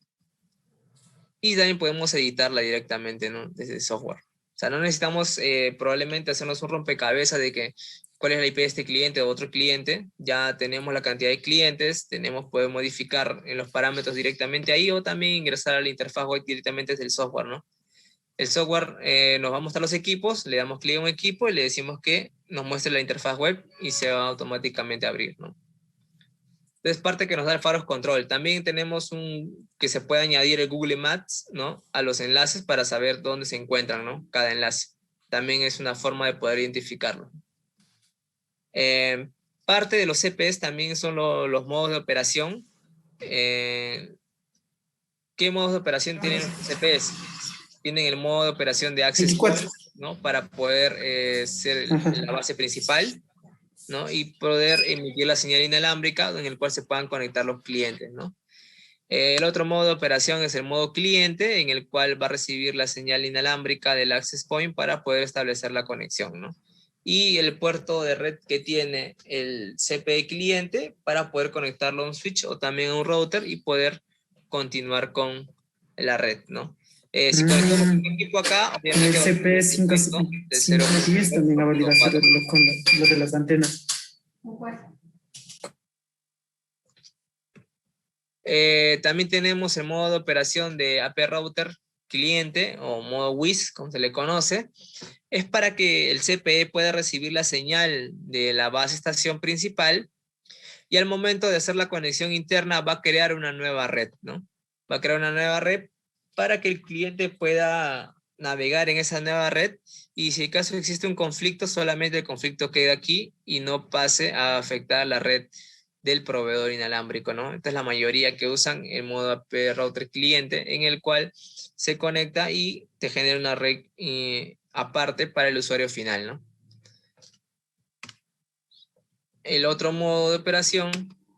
y también podemos editarla directamente, ¿no? Desde el software. O sea, no necesitamos probablemente hacernos un rompecabezas de que cuál es la IP de este cliente o otro cliente, ya tenemos la cantidad de clientes, podemos modificar en los parámetros directamente ahí o también ingresar a la interfaz web directamente desde el software, ¿no? El software nos va a mostrar los equipos, le damos clic a un equipo y le decimos que nos muestre la interfaz web y se va automáticamente a abrir, ¿no? Entonces, parte que nos da el Faros Control. También tenemos que se puede añadir el Google Maps, ¿no? A los enlaces para saber dónde se encuentran, ¿no? Cada enlace. También es una forma de poder identificarlo. Parte de los CPEs también son los modos de operación. ¿Qué modos de operación tienen los CPEs? Tienen el modo de operación de Access Point, ¿no? Para poder ser la base principal, ¿no? Y poder emitir la señal inalámbrica en el cual se puedan conectar los clientes, ¿no? El otro modo de operación es el modo cliente, en el cual va a recibir la señal inalámbrica del access point para poder establecer la conexión, ¿no? Y el puerto de red que tiene el CPE cliente para poder conectarlo a un switch o también a un router y poder continuar con la red, ¿no? Si conectamos un equipo acá, obviamente el CP 510 también va a validar con lo de las antenas. También tenemos el modo de operación de AP Router cliente o modo WIS, como se le conoce. Es para que el CPE pueda recibir la señal de la base estación principal y al momento de hacer la conexión interna va a crear una nueva red, ¿no? Va a crear una nueva red para que el cliente pueda navegar en esa nueva red y si acaso existe un conflicto, solamente el conflicto queda aquí y no pase a afectar la red del proveedor inalámbrico, ¿no? Esta es la mayoría que usan el modo AP Router cliente, en el cual se conecta y te genera una red aparte para el usuario final, ¿no? El otro modo de operación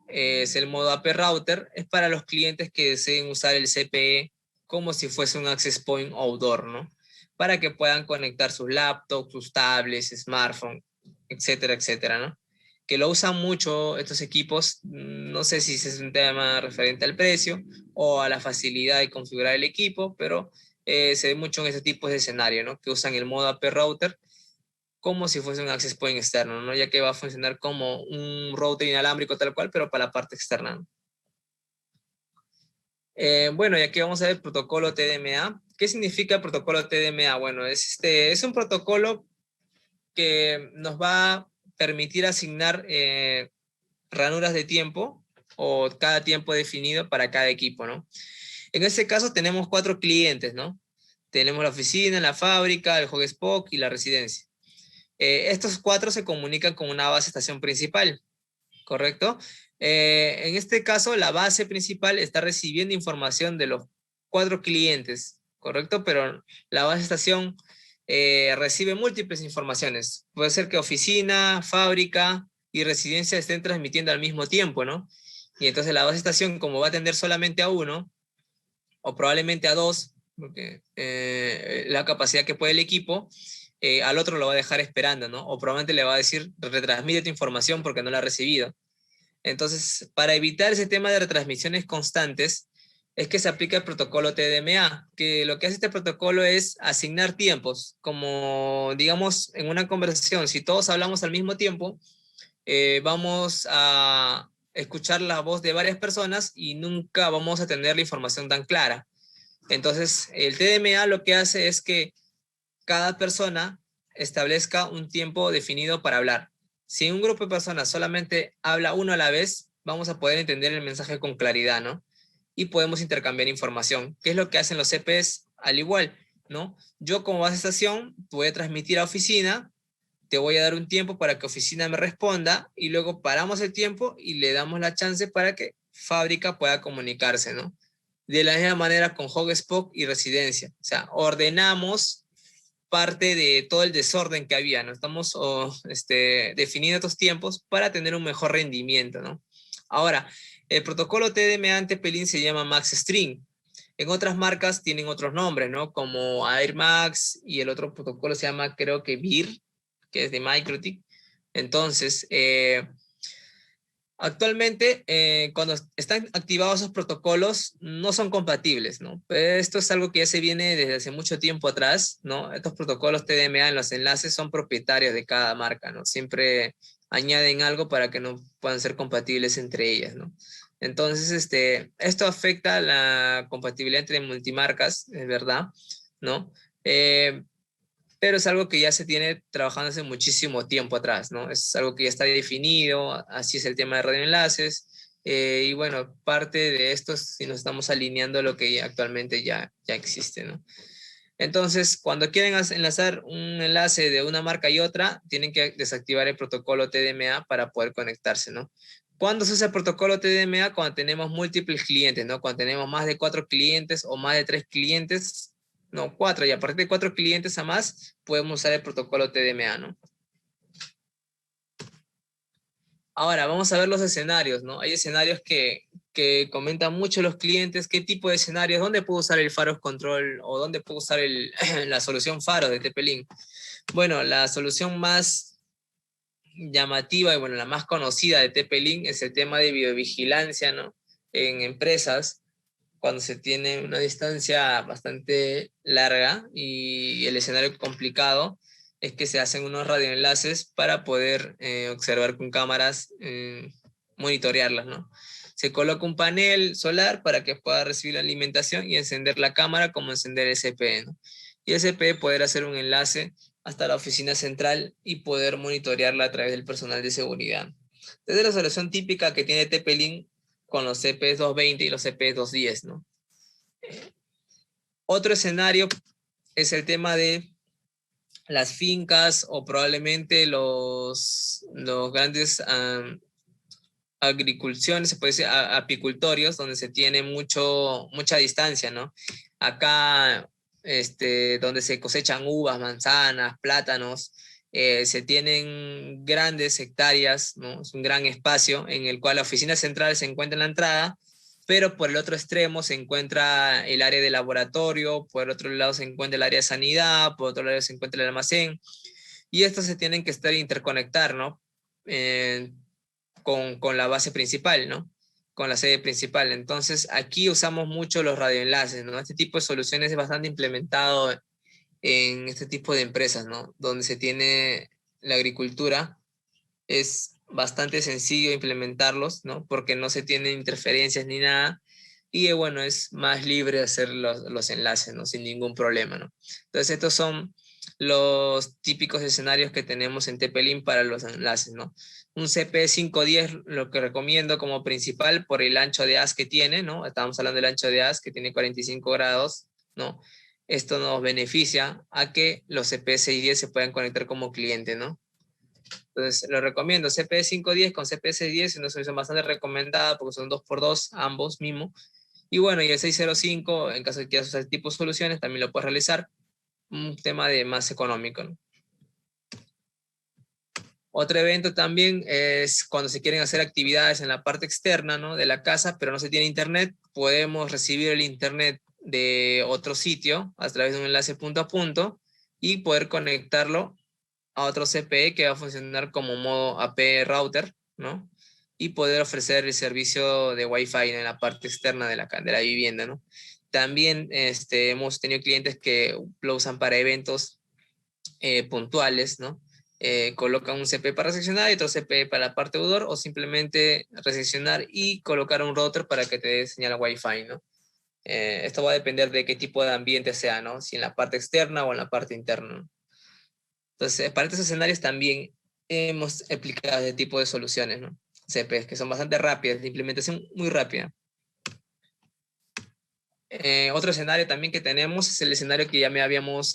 es el modo AP Router, es para los clientes que deseen usar el CPE como si fuese un access point outdoor, ¿no? Para que puedan conectar sus laptops, sus tablets, smartphones, etcétera, etcétera, ¿no? Que lo usan mucho estos equipos, no sé si es un tema referente al precio o a la facilidad de configurar el equipo, pero se ve mucho en ese tipo de escenario, ¿no? Que usan el modo AP Router como si fuese un access point externo, ¿no? Ya que va a funcionar como un router inalámbrico tal cual, pero para la parte externa, ¿no? Bueno, y aquí vamos a ver el protocolo TDMA. ¿Qué significa el protocolo TDMA? Bueno, es un protocolo que nos va a permitir asignar ranuras de tiempo o cada tiempo definido para cada equipo, ¿no? En este caso tenemos 4 clientes, ¿no? Tenemos la oficina, la fábrica, el hotspot y la residencia. Estos 4 se comunican con una base estación principal, ¿correcto? En este caso, la base principal está recibiendo información de los 4 clientes, ¿correcto? Pero la base estación recibe múltiples informaciones. Puede ser que oficina, fábrica y residencia estén transmitiendo al mismo tiempo, ¿no? Y entonces la base estación, como va a atender solamente a uno, o probablemente a 2, porque la capacidad que puede el equipo, al otro lo va a dejar esperando, ¿no? O probablemente le va a decir, retransmite tu información porque no la ha recibido. Entonces, para evitar ese tema de retransmisiones constantes, es que se aplica el protocolo TDMA, que lo que hace este protocolo es asignar tiempos, como digamos en una conversación, si todos hablamos al mismo tiempo, vamos a escuchar la voz de varias personas y nunca vamos a tener la información tan clara. Entonces, el TDMA lo que hace es que cada persona establezca un tiempo definido para hablar. Si un grupo de personas solamente habla uno a la vez, vamos a poder entender el mensaje con claridad, ¿no? Y podemos intercambiar información. ¿Qué es lo que hacen los CPs? Al igual, ¿no? Yo como base estación voy a transmitir a oficina, te voy a dar un tiempo para que oficina me responda y luego paramos el tiempo y le damos la chance para que fábrica pueda comunicarse, ¿no? De la misma manera con hotspot y residencia. O sea, ordenamos parte de todo el desorden que había, ¿no? Estamos definiendo estos tiempos para tener un mejor rendimiento, ¿no? Ahora, el protocolo TDMA ante Pelín se llama MaxString. En otras marcas tienen otros nombres, ¿no? Como AirMax y el otro protocolo se llama, creo que BIR, que es de MikroTik. Entonces, Actualmente, cuando están activados esos protocolos, no son compatibles, ¿no? Pero esto es algo que ya se viene desde hace mucho tiempo atrás, ¿no? Estos protocolos TDMA en los enlaces son propietarios de cada marca, ¿no? Siempre añaden algo para que no puedan ser compatibles entre ellas, ¿no? Entonces, esto afecta la compatibilidad entre multimarcas, es verdad, ¿no? Pero es algo que ya se tiene trabajando hace muchísimo tiempo atrás, ¿no? Es algo que ya está definido, así es el tema de radioenlaces, y bueno, parte de esto es si nos estamos alineando a lo que actualmente ya existe, ¿no? Entonces, cuando quieren enlazar un enlace de una marca y otra, tienen que desactivar el protocolo TDMA para poder conectarse, ¿no? ¿Cuándo se usa el protocolo TDMA? Cuando tenemos múltiples clientes, ¿no? Cuando tenemos más de 4 clientes o más de 3 clientes, no, 4, y a partir de 4 clientes a más, podemos usar el protocolo TDMA, ¿no? Ahora, vamos a ver los escenarios, ¿no? Hay escenarios que comentan mucho los clientes, qué tipo de escenarios, dónde puedo usar el Faros Control o dónde puedo usar la solución Faros de TP-Link. Bueno, la solución más llamativa y bueno, la más conocida de TP-Link es el tema de videovigilancia, ¿no? En empresas, cuando se tiene una distancia bastante larga y el escenario complicado, es que se hacen unos radioenlaces para poder observar con cámaras, monitorearlas, ¿no? Se coloca un panel solar para que pueda recibir la alimentación y encender la cámara como encender el CPE, ¿no? Y el CPE poder hacer un enlace hasta la oficina central y poder monitorearla a través del personal de seguridad. Desde la solución típica que tiene TP-Link con los CPs 220 y los CPs 210, ¿no? Otro escenario es el tema de las fincas o probablemente los grandes agriculciones, se puede decir apicultorios, donde se tiene mucha distancia, ¿no? Acá, donde se cosechan uvas, manzanas, plátanos, se tienen grandes hectáreas, ¿no? Es un gran espacio en el cual la oficina central se encuentra en la entrada, pero por el otro extremo se encuentra el área de laboratorio, por el otro lado se encuentra el área de sanidad, por otro lado se encuentra el almacén, y estos se tienen que estar interconectar, ¿no? Con la base principal, ¿no? Con la sede principal. Entonces, aquí usamos mucho los radioenlaces, ¿no? Este tipo de soluciones es bastante implementado en este tipo de empresas, ¿no? Donde se tiene la agricultura, es bastante sencillo implementarlos, ¿no? Porque no se tienen interferencias ni nada. Y bueno, es más libre hacer los enlaces, ¿no? Sin ningún problema, ¿no? Entonces, estos son los típicos escenarios que tenemos en TP-Link para los enlaces, ¿no? Un CP510 lo que recomiendo como principal por el ancho de haz que tiene, ¿no? Estamos hablando del ancho de haz que tiene 45 grados, ¿no? Esto nos beneficia a que los CP610 se puedan conectar como cliente, ¿no? Entonces, lo recomiendo, CP510 con CP610 es una solución bastante recomendada porque son 2x2, ambos mismo. Y bueno, y el 605, en caso de que quieras usar este tipo de soluciones, también lo puedes realizar. Un tema de más económico, ¿no? Otro evento también es cuando se quieren hacer actividades en la parte externa, ¿no? De la casa, pero no se tiene internet, podemos recibir el internet de otro sitio a través de un enlace punto a punto y poder conectarlo a otro CPE que va a funcionar como modo AP router, ¿no? Y poder ofrecer el servicio de Wi-Fi en la parte externa de la vivienda, ¿no? También hemos tenido clientes que lo usan para eventos puntuales, ¿no? Colocan un CP para recepcionar y otro CP para la parte outdoor, o simplemente recepcionar y colocar un router para que te dé señal Wi-Fi, ¿no? Esto va a depender de qué tipo de ambiente sea, ¿no? Si en la parte externa o en la parte interna, ¿no? Entonces, para estos escenarios también hemos aplicado este tipo de soluciones, ¿no? CPs que son bastante rápidas, de implementación muy rápida. Otro escenario también que tenemos es el escenario que ya me habíamos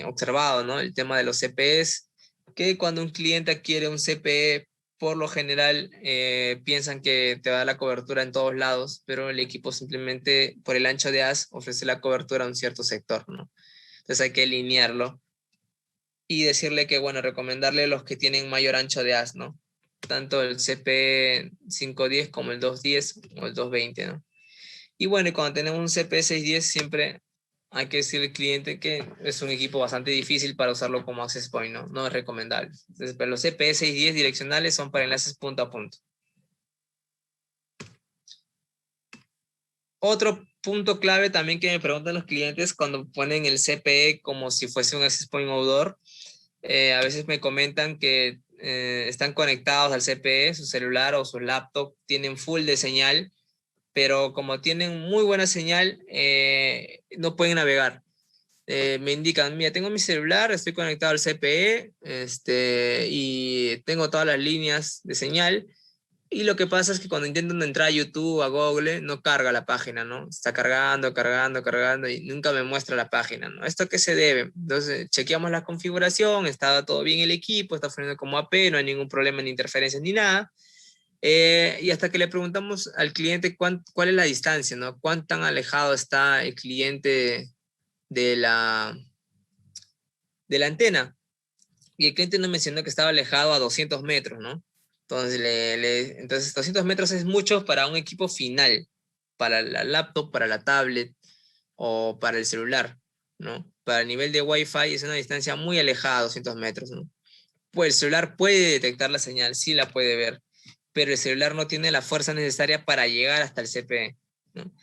observado, ¿no? El tema de los CPEs, que cuando un cliente adquiere un CPE, por lo general piensan que te va a dar la cobertura en todos lados, pero el equipo simplemente por el ancho de haz ofrece la cobertura a un cierto sector, ¿no? Entonces hay que alinearlo y decirle que, bueno, recomendarle los que tienen mayor ancho de haz, ¿no? Tanto el CP 510 como el 210 o el 220, ¿no? Y bueno, y cuando tenemos un CP610 siempre hay que decirle al cliente que es un equipo bastante difícil para usarlo como access point, ¿no? No es recomendable. Entonces, pero los CP610 direccionales son para enlaces punto a punto. Otro punto clave también que me preguntan los clientes cuando ponen el CPE como si fuese un access point outdoor, a veces me comentan que están conectados al CPE, su celular o su laptop, tienen full de señal, pero como tienen muy buena señal, no pueden navegar. Me indican, mira, tengo mi celular, estoy conectado al CPE, y tengo todas las líneas de señal, y lo que pasa es que cuando intentan entrar a YouTube, a Google, no carga la página, ¿no? Está cargando, cargando, cargando y nunca me muestra la página, ¿no? ¿Esto a qué se debe? Entonces, chequeamos la configuración, está todo bien el equipo, está funcionando como AP, no hay ningún problema ni interferencias ni nada. Y hasta que le preguntamos al cliente cuál es la distancia, ¿no? ¿Cuán tan alejado está el cliente de la antena? Y el cliente nos mencionó que estaba alejado a 200 metros, ¿no? Entonces, entonces 200 metros es mucho para un equipo final, para la laptop, para la tablet o para el celular, ¿no? Para el nivel de Wi-Fi es una distancia muy alejada, 200 metros, ¿no? Pues el celular puede detectar la señal, sí la puede ver, pero el celular no tiene la fuerza necesaria para llegar hasta el CPE, ¿no?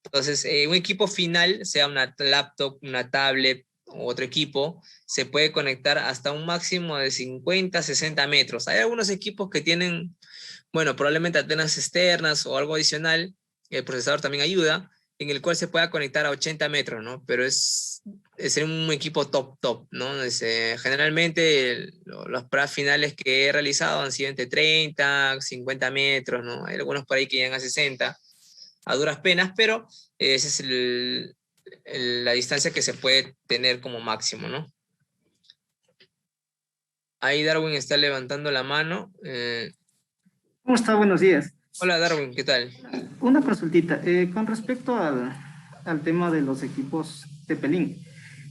Entonces, un equipo final, sea una laptop, una tablet u otro equipo, se puede conectar hasta un máximo de 50, 60 metros. Hay algunos equipos que tienen, bueno, probablemente antenas externas o algo adicional, el procesador también ayuda, en el cual se pueda conectar a 80 metros, ¿no? Pero es un equipo top, ¿no? Generalmente los pruebas finales que he realizado han sido entre 30, 50 metros, ¿no? Hay algunos por ahí que llegan a 60 a duras penas, pero esa es la distancia que se puede tener como máximo, ¿no? Ahí Darwin está levantando la mano. ¿Cómo está? Buenos días. Hola Darwin, ¿qué tal? Una consultita. Con respecto al tema de los equipos Tepelín,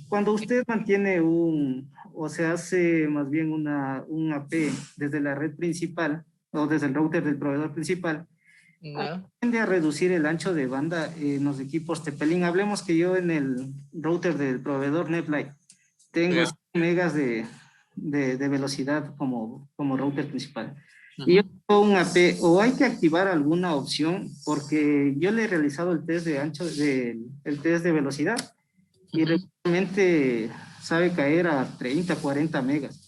cuando usted mantiene o se hace más bien un AP desde la red principal o desde el router del proveedor principal, ¿Ya? tiende a reducir el ancho de banda en los equipos Tepelín. Hablemos que yo en el router del proveedor NetLight tengo ¿Ya? 100 megas de velocidad como router principal. Y yo Ujú. tengo un AP, o hay que activar alguna opción, porque yo le he realizado el test de ancho, el test de velocidad, y Ujú. realmente sabe caer a 30, 40 megas.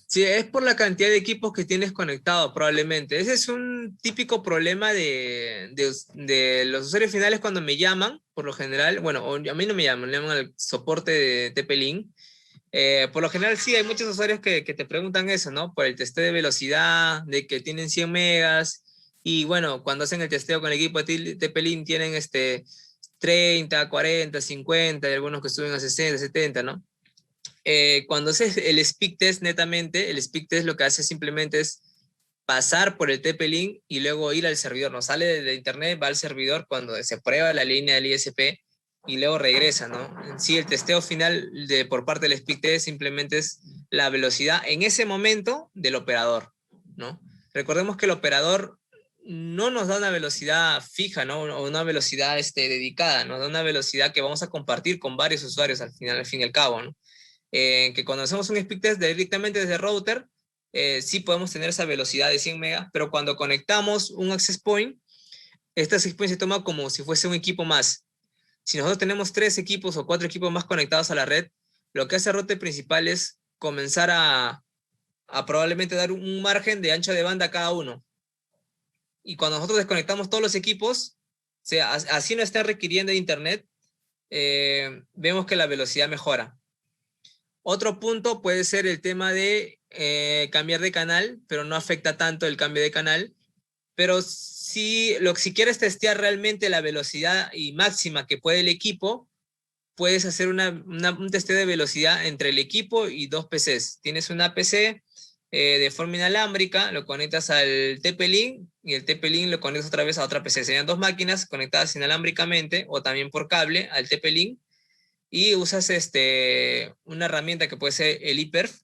Sí, es por la cantidad de equipos que tienes conectados, probablemente. Ese es un típico problema de los usuarios finales cuando me llaman, por lo general. Bueno, a mí no me llaman, le llaman al soporte de TP-Link. Por lo general, sí, hay muchos usuarios que te preguntan eso, ¿no? Por el testeo de velocidad, de que tienen 100 megas. Y bueno, cuando hacen el testeo con el equipo de TP-Link tienen 30, 40, 50, y algunos que suben a 60, 70, ¿no? Cuando haces el speed test netamente, el speed test lo que hace simplemente es pasar por el TP-Link y luego ir al servidor. No sale de internet, va al servidor cuando se prueba la línea del ISP y luego regresa, ¿no? En sí, el testeo final por parte del speed test simplemente es la velocidad en ese momento del operador, ¿no? Recordemos que el operador no nos da una velocidad fija, ¿no? Una velocidad dedicada, nos da una velocidad que vamos a compartir con varios usuarios al final, al fin y al cabo, ¿no? Que cuando hacemos un speed test directamente desde el router, sí podemos tener esa velocidad de 100 megas, pero cuando conectamos un access point, este access point se toma como si fuese un equipo más. Si nosotros tenemos 3 equipos o 4 equipos más conectados a la red, lo que hace el router principal es comenzar a probablemente dar un margen de ancho de banda a cada uno. Y cuando nosotros desconectamos todos los equipos, o sea, así no está requiriendo internet, vemos que la velocidad mejora. Otro punto puede ser el tema de cambiar de canal, pero no afecta tanto el cambio de canal. Pero si quieres testear realmente la velocidad y máxima que puede el equipo, puedes hacer un testeo de velocidad entre el equipo y 2 PCs. Tienes una PC de forma inalámbrica, lo conectas al TP-Link y el TP-Link lo conectas otra vez a otra PC. Serían 2 máquinas conectadas inalámbricamente o también por cable al TP-Link y usas una herramienta que puede ser el ePerf,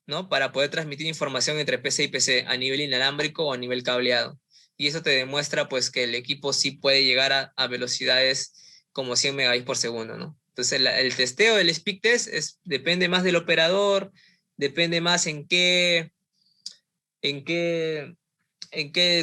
¿no? Para poder transmitir información entre PC y PC a nivel inalámbrico o a nivel cableado. Y eso te demuestra pues que el equipo sí puede llegar a velocidades como 100 megabits por segundo, ¿no? Entonces el testeo del speed test depende más del operador, depende más en qué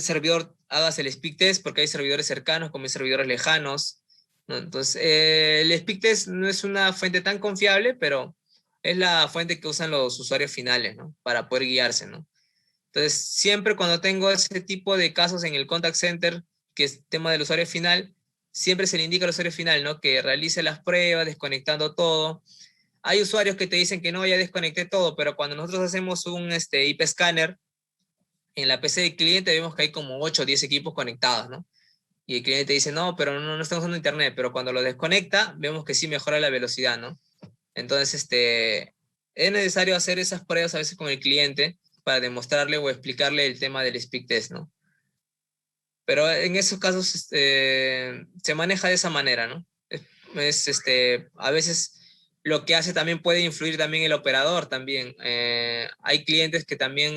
servidor hagas el speed test, porque hay servidores cercanos como hay servidores lejanos, ¿no? Entonces, el speed test no es una fuente tan confiable, pero es la fuente que usan los usuarios finales, ¿no? Para poder guiarse, ¿no? Entonces, siempre cuando tengo ese tipo de casos en el contact center, que es tema del usuario final, siempre se le indica al usuario final, ¿no? Que realice las pruebas, desconectando todo. Hay usuarios que te dicen que no, ya desconecté todo, pero cuando nosotros hacemos un IP scanner, en la PC del cliente vemos que hay como 8 o 10 equipos conectados, ¿no? Y el cliente dice, no, pero no estamos usando internet, pero cuando lo desconecta, vemos que sí mejora la velocidad, ¿no? Entonces, es necesario hacer esas pruebas a veces con el cliente para demostrarle o explicarle el tema del speed test, ¿no? Pero en esos casos se maneja de esa manera, ¿no? A veces lo que hace también puede influir también el operador también. Hay clientes que también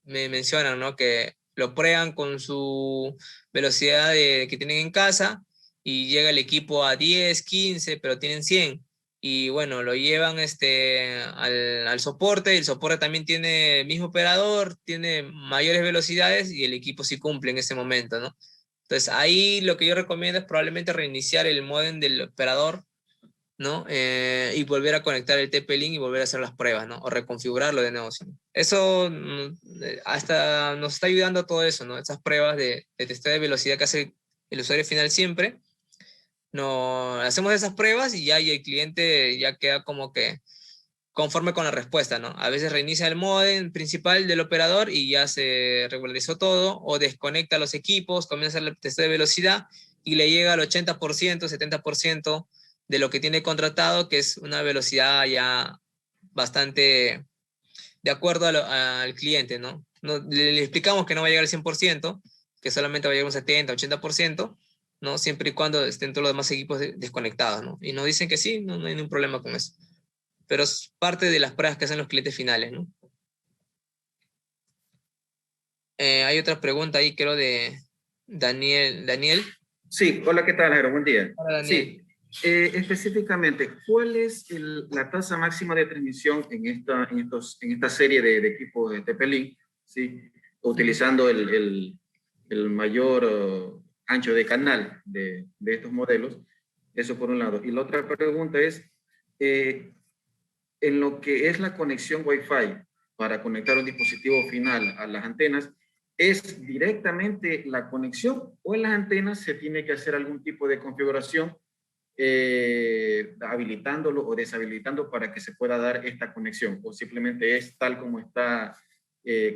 me mencionan, ¿no? Que lo prueban con su velocidad que tienen en casa y llega el equipo a 10, 15, pero tienen 100. Y bueno, lo llevan al soporte, y el soporte también tiene el mismo operador, tiene mayores velocidades y el equipo sí cumple en ese momento, ¿no? Entonces ahí lo que yo recomiendo es probablemente reiniciar el módem del operador, ¿no? Y volver a conectar el TP-Link y volver a hacer las pruebas, ¿no? O reconfigurarlo de nuevo. ¿Sí? Eso hasta nos está ayudando a todo eso, ¿no? Esas pruebas de testeo de velocidad que hace el usuario final siempre. No, hacemos esas pruebas y ya y el cliente ya queda como que conforme con la respuesta, ¿no? A veces reinicia el módem principal del operador y ya se regularizó todo, o desconecta los equipos, comienza a hacer el testeo de velocidad y le llega al 80%, 70% de lo que tiene contratado, que es una velocidad ya bastante de acuerdo al cliente, ¿no? Le explicamos que no va a llegar al 100%, que solamente va a llegar un 70, 80%, ¿no? Siempre y cuando estén todos los demás equipos desconectados, ¿no? Y nos dicen que sí, no hay ningún problema con eso. Pero es parte de las pruebas que hacen los clientes finales, ¿no? Hay otra pregunta ahí, creo, de Daniel. ¿Daniel? Sí, hola, ¿qué tal, Jairo? Buen día. Hola, Daniel. Sí, específicamente, ¿cuál es la tasa máxima de transmisión en esta serie de equipos de TP-Link? ¿Sí? Utilizando el mayor ancho de canal de estos modelos. Eso por un lado. Y la otra pregunta es, en lo que es la conexión Wi-Fi para conectar un dispositivo final a las antenas, ¿es directamente la conexión o en las antenas se tiene que hacer algún tipo de configuración habilitándolo o deshabilitando para que se pueda dar esta conexión? ¿O simplemente es tal como está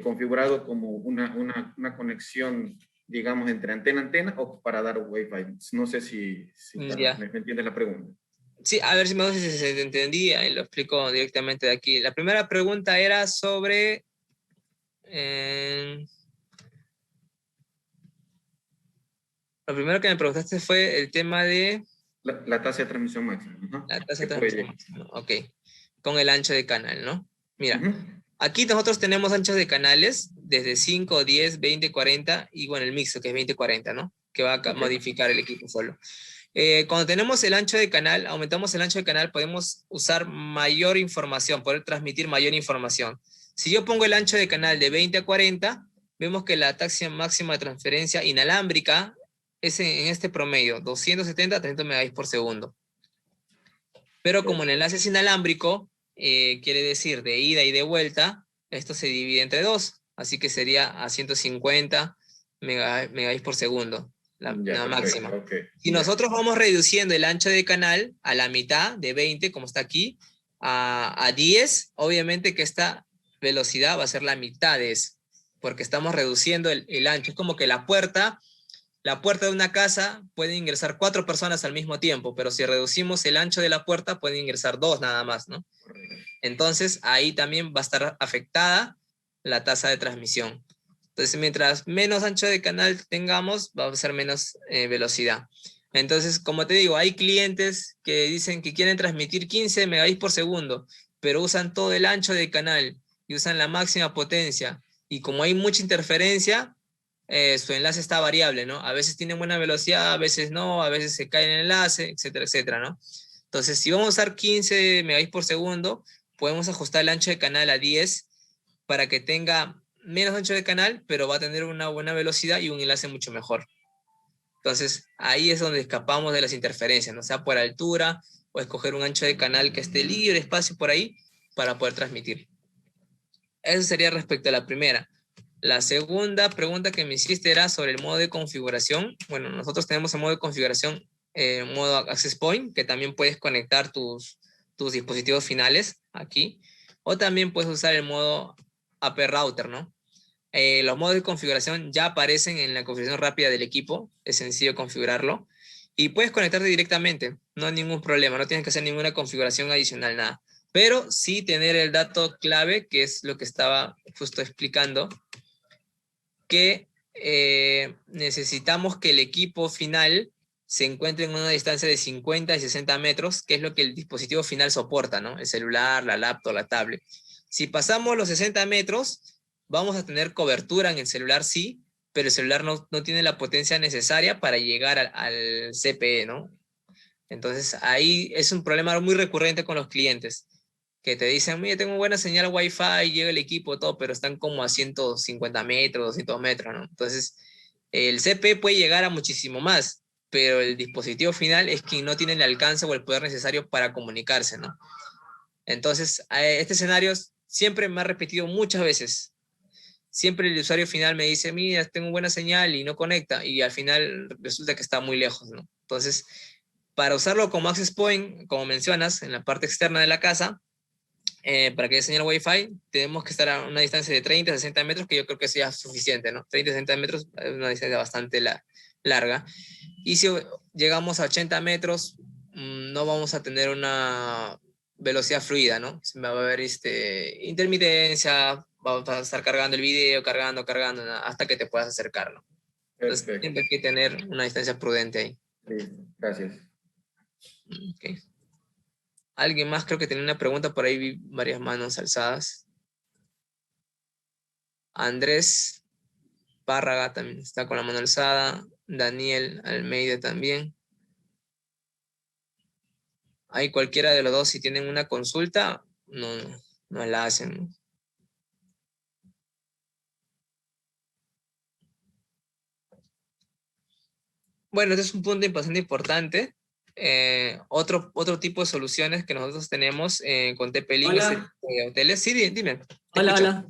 configurado como una conexión, digamos, entre antena a antena o para dar Wi-Fi? No sé si me entiendes la pregunta. Sí, a ver si me si se entendía y lo explico directamente de aquí. La primera pregunta era sobre... lo primero que me preguntaste fue el tema de... La tasa de transmisión máxima. La tasa de transmisión máxima, ok. Con el ancho de canal, ¿no? Mira, aquí nosotros tenemos anchos de canales desde 5, 10, 20, 40 y bueno, el mixto que es 20, 40, ¿no? Que va a modificar el equipo solo. Cuando tenemos el ancho de canal, aumentamos el ancho de canal, podemos usar mayor información, poder transmitir mayor información. Si yo pongo el ancho de canal de 20 a 40, vemos que la tasa máxima de transferencia inalámbrica es en este promedio, 270 a 300 megabits por segundo. Pero como el enlace es inalámbrico, quiere decir de ida y de vuelta, esto se divide entre 2, así que sería a 150 megabits por segundo. La máxima. Si nosotros vamos reduciendo el ancho de canal a la mitad, de 20, como está aquí, a 10, obviamente que esta velocidad va a ser la mitad de eso, porque estamos reduciendo el ancho. Es como que la puerta de una casa puede ingresar 4 personas al mismo tiempo, pero si reducimos el ancho de la puerta, pueden ingresar 2 nada más, ¿no? Entonces, ahí también va a estar afectada la tasa de transmisión. Entonces, mientras menos ancho de canal tengamos, va a ser menos velocidad. Entonces, como te digo, hay clientes que dicen que quieren transmitir 15 megabits por segundo, pero usan todo el ancho de canal y usan la máxima potencia. Y como hay mucha interferencia, su enlace está variable, ¿no? A veces tiene buena velocidad, a veces no, a veces se cae el enlace, etcétera, etcétera, ¿no? Entonces, si vamos a usar 15 megabits por segundo, podemos ajustar el ancho de canal a 10 para que tenga menos ancho de canal, pero va a tener una buena velocidad y un enlace mucho mejor. Entonces, ahí es donde escapamos de las interferencias, ¿no? Sea por altura o escoger un ancho de canal que esté libre, espacio por ahí, para poder transmitir. Eso sería respecto a la primera. La segunda pregunta que me hiciste era sobre el modo de configuración. Bueno, nosotros tenemos el modo de configuración, modo Access Point, que también puedes conectar tus dispositivos finales aquí, o también puedes usar el modo AP Router, ¿no? Los modos de configuración ya aparecen en la configuración rápida del equipo, es sencillo configurarlo, y puedes conectarte directamente, no hay ningún problema, no tienes que hacer ninguna configuración adicional, nada. Pero sí tener el dato clave, que es lo que estaba justo explicando, que necesitamos que el equipo final se encuentre en una distancia de 50 y 60 metros, que es lo que el dispositivo final soporta, ¿no? El celular, la laptop, la tablet. Si pasamos los 60 metros, vamos a tener cobertura en el celular, sí, pero el celular no tiene la potencia necesaria para llegar al CPE, ¿no? Entonces, ahí es un problema muy recurrente con los clientes, que te dicen, mira, tengo buena señal Wi-Fi, llega el equipo, todo, pero están como a 150 metros, 200 metros, ¿no? Entonces, el CPE puede llegar a muchísimo más, pero el dispositivo final es quien no tiene el alcance o el poder necesario para comunicarse, ¿no? Entonces, este escenario siempre me ha repetido muchas veces. Siempre el usuario final me dice, mira, tengo buena señal y no conecta, y al final resulta que está muy lejos, ¿no? Entonces, para usarlo como access point, como mencionas, en la parte externa de la casa, para que haya señal Wi-Fi, tenemos que estar a una distancia de 30 a 60 metros, que yo creo que sea suficiente, ¿no? 30 a 60 metros es una distancia bastante larga. Y si llegamos a 80 metros, no vamos a tener una velocidad fluida, ¿no? Se me va a haber intermitencia, vamos a estar cargando el video, cargando, ¿no? Hasta que te puedas acercarlo. Entonces, Perfecto. siempre hay que tener una distancia prudente ahí. Listo. Gracias. Okay. Alguien más, creo que tenía una pregunta por ahí, vi varias manos alzadas. Andrés Párraga también está con la mano alzada. Daniel Almeida también. Hay cualquiera de los dos, si tienen una consulta, no la hacen. Bueno, este es un punto bastante importante. Otro tipo de soluciones que nosotros tenemos con TP-Link hoteles. Sí, dime. Te Hola, escucho. hola.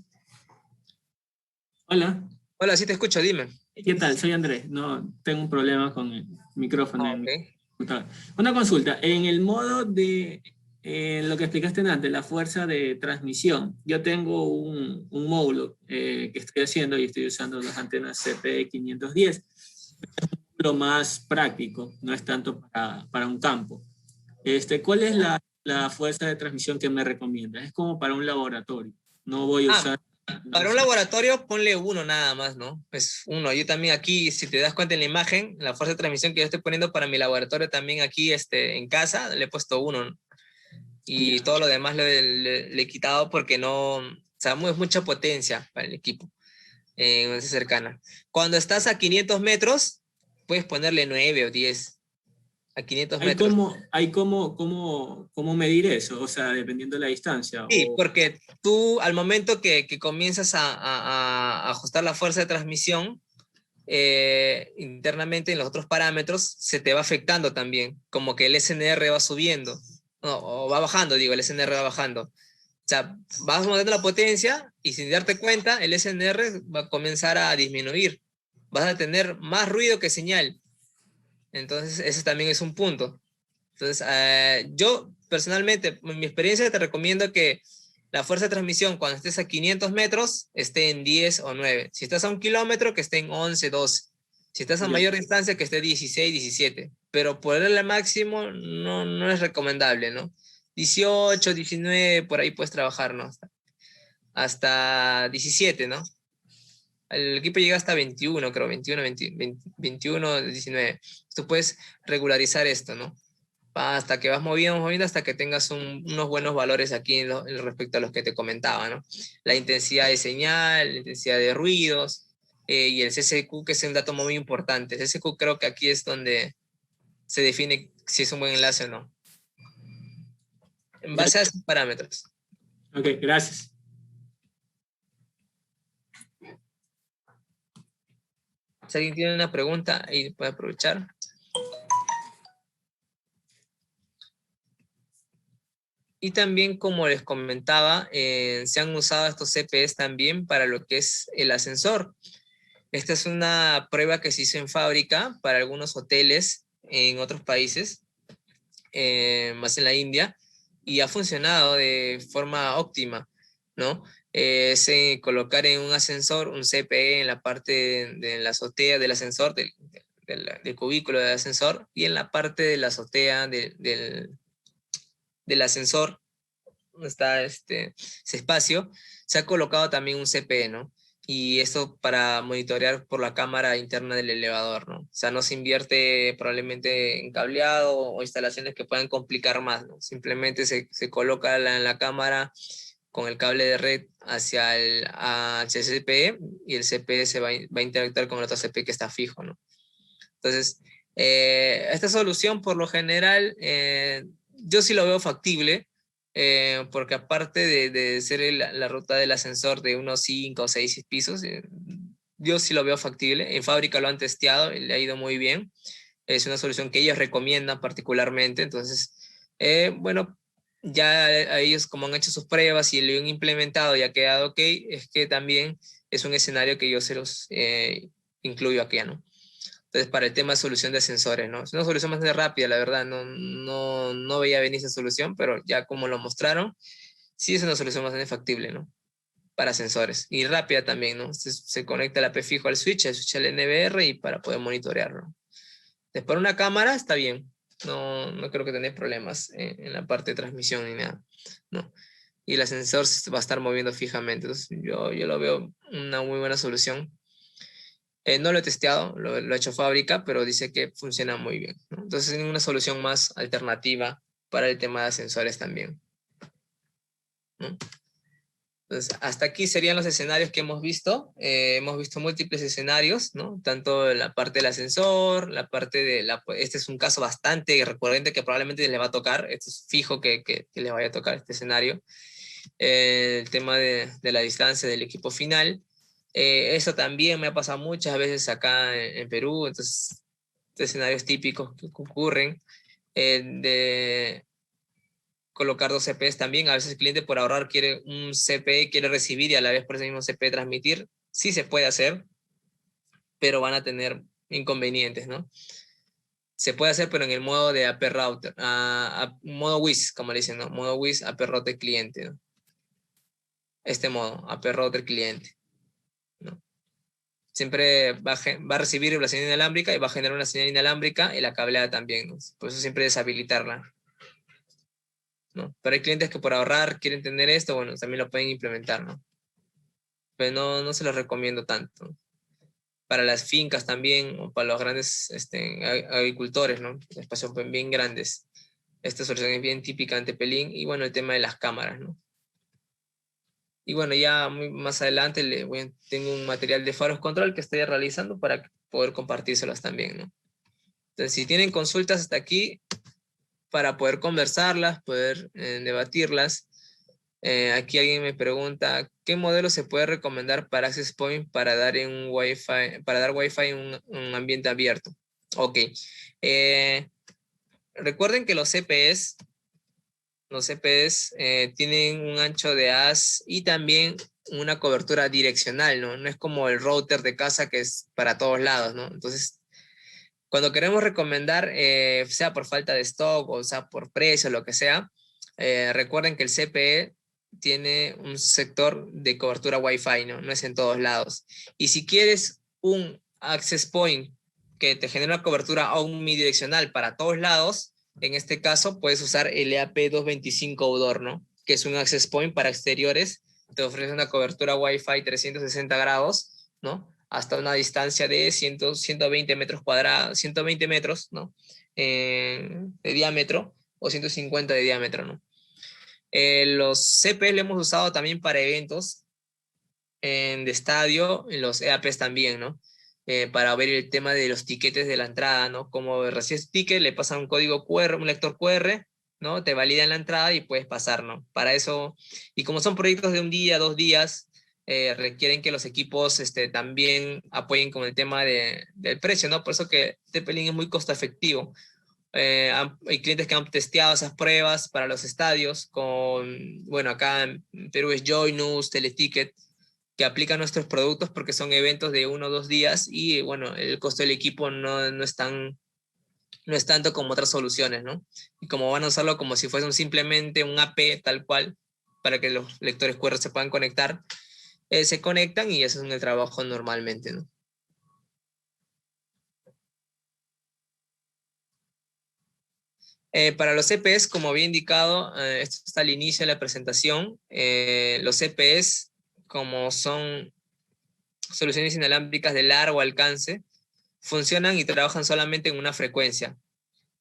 Hola. Hola, sí te escucho, dime. ¿Qué tal? Soy Andrés. No, tengo un problema con el micrófono en mi Ok. computadora. Una consulta. En el modo de lo que explicaste antes, la fuerza de transmisión, yo tengo un módulo que estoy haciendo y estoy usando las antenas CP510. Lo más práctico, no es tanto para un campo. ¿Cuál es la fuerza de transmisión que me recomiendas? Es como para un laboratorio. No voy a usar... Para un laboratorio, ponle uno nada más, ¿no? Pues uno. Yo también aquí, si te das cuenta en la imagen, la fuerza de transmisión que yo estoy poniendo para mi laboratorio también aquí en casa, le he puesto uno, ¿no? Y todo lo demás le he quitado porque no, o sea, es mucha potencia para el equipo en una cercana. Cuando estás a 500 metros, puedes ponerle 9 o 10 a 500 metros. ¿Hay cómo medir eso? O sea, dependiendo de la distancia. Sí, porque tú al momento que comienzas a ajustar la fuerza de transmisión, internamente en los otros parámetros se te va afectando también, como que el SNR va subiendo, no, o va bajando, digo, el SNR va bajando. O sea, vas aumentando la potencia y sin darte cuenta, el SNR va a comenzar a disminuir. Vas a tener más ruido que señal. Entonces, ese también es un punto. Entonces, yo personalmente, en mi experiencia, te recomiendo que la fuerza de transmisión cuando estés a 500 metros esté en 10 o 9. Si estás a 1 kilómetro, que esté en 11, 12. Si estás a mayor distancia, que esté 16, 17. Pero ponerle al máximo no es recomendable, ¿no? 18, 19, por ahí puedes trabajar, ¿no? Hasta 17, ¿no? El equipo llega hasta 21, creo, 21, 21, 19. Tú puedes regularizar esto, ¿no? Hasta que vas moviendo, hasta que tengas unos buenos valores aquí en respecto a los que te comentaba, ¿no? La intensidad de señal, la intensidad de ruidos, y el CSQ, que es un dato muy importante. El CSQ creo que aquí es donde se define si es un buen enlace o no. En base a esos parámetros. Ok, gracias. Si alguien tiene una pregunta, ahí puede aprovechar. Y también, como les comentaba, se han usado estos CPEs también para lo que es el ascensor. Esta es una prueba que se hizo en fábrica para algunos hoteles en otros países, más en la India, y ha funcionado de forma óptima, ¿no? Colocar en un ascensor un CPE en la parte de la azotea del ascensor, del cubículo del ascensor, y en la parte de la azotea del ascensor, donde está ese espacio, se ha colocado también un CPE, ¿no? Y esto para monitorear por la cámara interna del elevador, ¿no? O sea, no se invierte probablemente en cableado o instalaciones que puedan complicar más, ¿no? Simplemente se coloca la cámara con el cable de red hacia el CPE, y el CPE va a interactuar con el otro CPE que está fijo, ¿no? Entonces, esta solución por lo general, yo sí lo veo factible, porque aparte de ser la ruta del ascensor de unos 5 o 6 pisos, yo sí lo veo factible. En fábrica lo han testeado y le ha ido muy bien. Es una solución que ellos recomiendan particularmente. Entonces, bueno, ya a ellos, como han hecho sus pruebas y lo han implementado y ha quedado ok, es que también es un escenario que yo se los incluyo aquí, ¿no? Entonces, para el tema de solución de ascensores, ¿no? Es una solución bastante rápida, la verdad. No veía venir esa solución, pero ya como lo mostraron, sí es una solución bastante factible, ¿no? Para ascensores. Y rápida también, ¿no? Se conecta el AP fijo al switch al NVR, y para poder monitorearlo. Después, una cámara está bien. No creo que tenga problemas en la parte de transmisión ni nada, ¿no? Y el ascensor se va a estar moviendo fijamente. Entonces, yo lo veo una muy buena solución. No lo he testeado, lo he hecho fábrica, pero dice que funciona muy bien, ¿no? Entonces es una solución más alternativa para el tema de ascensores también, ¿no? Entonces, hasta aquí serían los escenarios que hemos visto. Hemos visto múltiples escenarios, ¿no? Tanto la parte del ascensor, la parte de este es un caso bastante recurrente que probablemente les va a tocar. Esto es fijo que les vaya a tocar este escenario. El tema de la distancia del equipo final. Eso también me ha pasado muchas veces acá en Perú. Entonces, escenarios típicos que ocurren, de colocar dos CPEs también. A veces el cliente, por ahorrar, quiere un CPE, quiere recibir y a la vez por ese mismo CPE transmitir. Sí se puede hacer, pero van a tener inconvenientes, ¿no? Se puede hacer, pero en el modo de AP Router, modo WIS, como le dicen, ¿no? Modo WIS, AP Router cliente, ¿no? Este modo, AP Router cliente, ¿no? Siempre va a recibir la señal inalámbrica y va a generar una señal inalámbrica y la cableada también, ¿no? Por eso siempre deshabilitarla, ¿no? Pero hay clientes que por ahorrar quieren tener esto, bueno, también lo pueden implementar, ¿no? Pero no se los recomiendo tanto. Para las fincas también, o para los grandes agricultores, ¿no? Espacios bien grandes. Esta solución es bien típica ante Pelín. Y bueno, el tema de las cámaras, ¿no? Y bueno, ya más adelante tengo un material de faros control que estoy realizando para poder compartírselos también, ¿no? Entonces, si tienen consultas hasta aquí, para poder conversarlas, poder debatirlas. Aquí alguien me pregunta, ¿qué modelo se puede recomendar para Access Point para dar Wi-Fi en un ambiente abierto? Ok. Recuerden que los CPEs tienen un ancho de haz y también una cobertura direccional, ¿no? No es como el router de casa que es para todos lados, ¿no? Entonces, cuando queremos recomendar, sea por falta de stock o sea por precio, lo que sea, recuerden que el CPE tiene un sector de cobertura Wi-Fi, ¿no? No es en todos lados. Y si quieres un access point que te genere una cobertura omnidireccional para todos lados, en este caso puedes usar el EAP225 Outdoor, ¿no? Que es un access point para exteriores. Te ofrece una cobertura Wi-Fi 360 grados, ¿no? Hasta una distancia de 120 metros cuadrados, 120 metros, ¿no? De diámetro, o 150 de diámetro, ¿no? Los CPs lo hemos usado también para eventos de estadio, en los EAPs también, ¿no? Para ver el tema de los tiquetes de la entrada, ¿no? Como recibes ticket, le pasan un código QR, un lector QR, ¿no? Te validan la entrada y puedes pasar, ¿no? Para eso, y como son proyectos de un día, 2 días, requieren que los equipos también apoyen con el tema del precio, ¿no? Por eso que TP-Link es muy costo efectivo. Hay clientes que han testeado esas pruebas para los estadios con, bueno, acá en Perú es Joinus, Teleticket, que aplican nuestros productos porque son eventos de 1 o 2 días y, bueno, el costo del equipo no es tanto como otras soluciones, ¿no? Y como van a usarlo como si fuese simplemente un AP tal cual, para que los lectores QR se puedan conectar, se conectan y eso es el trabajo normalmente, ¿no? Para los CPEs, como había indicado, esto está al inicio de la presentación, los CPEs, como son soluciones inalámbricas de largo alcance, funcionan y trabajan solamente en una frecuencia.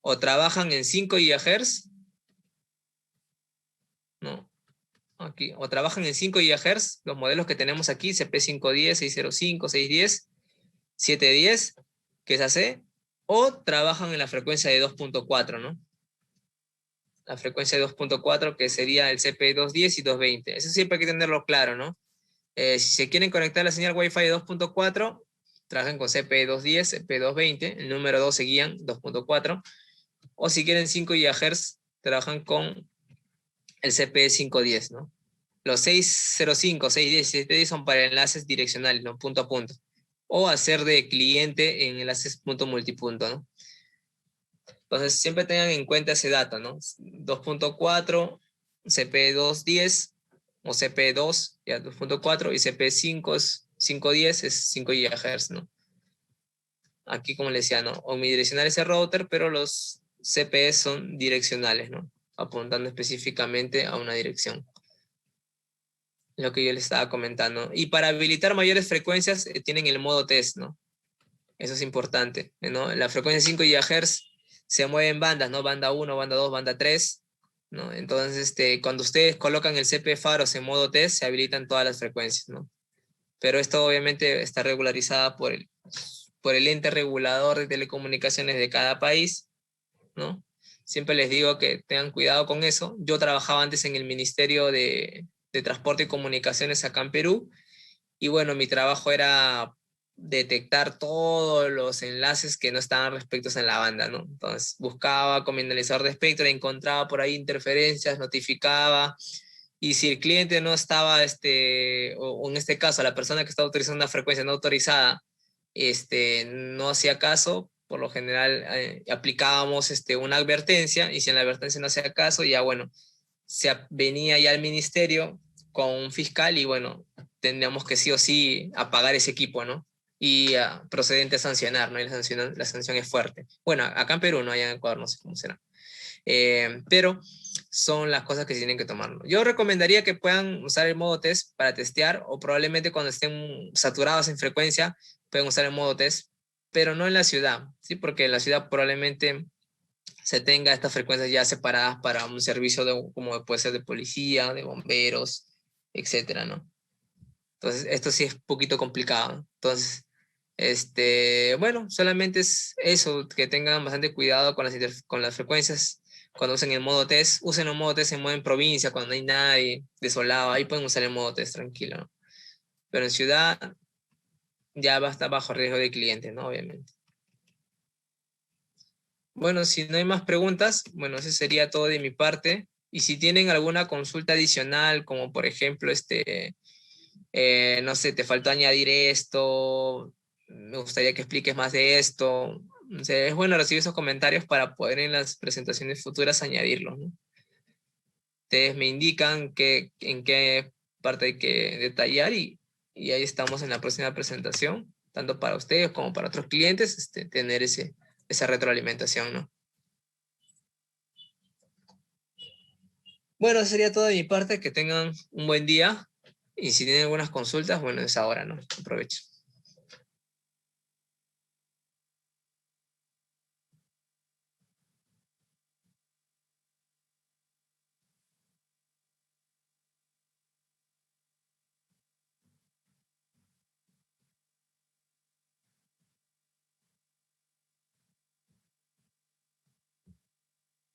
O trabajan en 5 GHz, no, aquí, o trabajan en 5 GHz, los modelos que tenemos aquí, CP510, 605, 610, 710, que es AC, o trabajan en la frecuencia de 2.4, ¿no? La frecuencia de 2.4, que sería el CP210 y 220. Eso siempre hay que tenerlo claro, ¿no? Si se quieren conectar a la señal Wi-Fi de 2.4, trabajan con CP210, CP220, el número 2 seguían 2.4, o si quieren 5 GHz, trabajan con el CP510, ¿no? Los 605, 610 y 710 son para enlaces direccionales, ¿no? Punto a punto. O hacer de cliente en enlaces punto multipunto, ¿no? Entonces, siempre tengan en cuenta ese dato, ¿no? 2.4, CP210 o CP2, ya 2.4, y CP5 es 510, es 5 GHz, ¿no? Aquí, como les decía, ¿no? Omnidireccional es el router, pero los CPs son direccionales, ¿no? Apuntando específicamente a una dirección. Lo que yo les estaba comentando. Y para habilitar mayores frecuencias, tienen el modo test, ¿no? Eso es importante, ¿no? La frecuencia 5 GHz se mueve en bandas, ¿no? Banda 1, banda 2, banda 3, ¿no? Entonces, cuando ustedes colocan el CP Faros en modo test, se habilitan todas las frecuencias, ¿no? Pero esto obviamente está regularizada por el ente regulador de telecomunicaciones de cada país, ¿no? Siempre les digo que tengan cuidado con eso. Yo trabajaba antes en el Ministerio de Transporte y Comunicaciones acá en Perú, y bueno, mi trabajo era detectar todos los enlaces que no estaban respectos en la banda, ¿no? Entonces buscaba con mi analizador de espectro, encontraba por ahí interferencias, notificaba, y si el cliente no estaba, o en este caso la persona que estaba utilizando una frecuencia no autorizada, no hacía caso, por lo general aplicábamos una advertencia, y si en la advertencia no hacía caso, ya bueno, venía ya al ministerio con un fiscal y bueno, tendríamos que sí o sí apagar ese equipo, ¿no? Y procedente a sancionar, ¿no? Y la sanción es fuerte. Bueno, acá en Perú, no, allá en Ecuador, no sé cómo será. Pero son las cosas que se tienen que tomar, ¿no? Yo recomendaría que puedan usar el modo test para testear, o probablemente cuando estén saturados en frecuencia, pueden usar el modo test, pero no en la ciudad, ¿sí? Porque en la ciudad probablemente se tenga estas frecuencias ya separadas para un servicio como puede ser de policía, de bomberos, etcétera, ¿no? Entonces, esto sí es un poquito complicado, ¿no? Entonces, bueno, solamente es eso, que tengan bastante cuidado con las frecuencias cuando usen el modo test. Usen el modo test en modo en provincia, cuando no hay nadie, desolado, ahí pueden usar el modo test tranquilo, ¿no? Pero en ciudad ya va a estar bajo riesgo de cliente, ¿no? Obviamente. Bueno, si no hay más preguntas, bueno, eso sería todo de mi parte. Y si tienen alguna consulta adicional, como por ejemplo, no sé, te faltó añadir esto, me gustaría que expliques más de esto. O sea, es bueno recibir esos comentarios para poder en las presentaciones futuras añadirlos, ¿no? Ustedes me indican en qué parte hay que detallar, y ahí estamos en la próxima presentación, tanto para ustedes como para otros clientes, tener esa retroalimentación, ¿no? Bueno, eso sería todo de mi parte. Que tengan un buen día. Y si tienen algunas consultas, bueno, es ahora, ¿no? Aprovecho.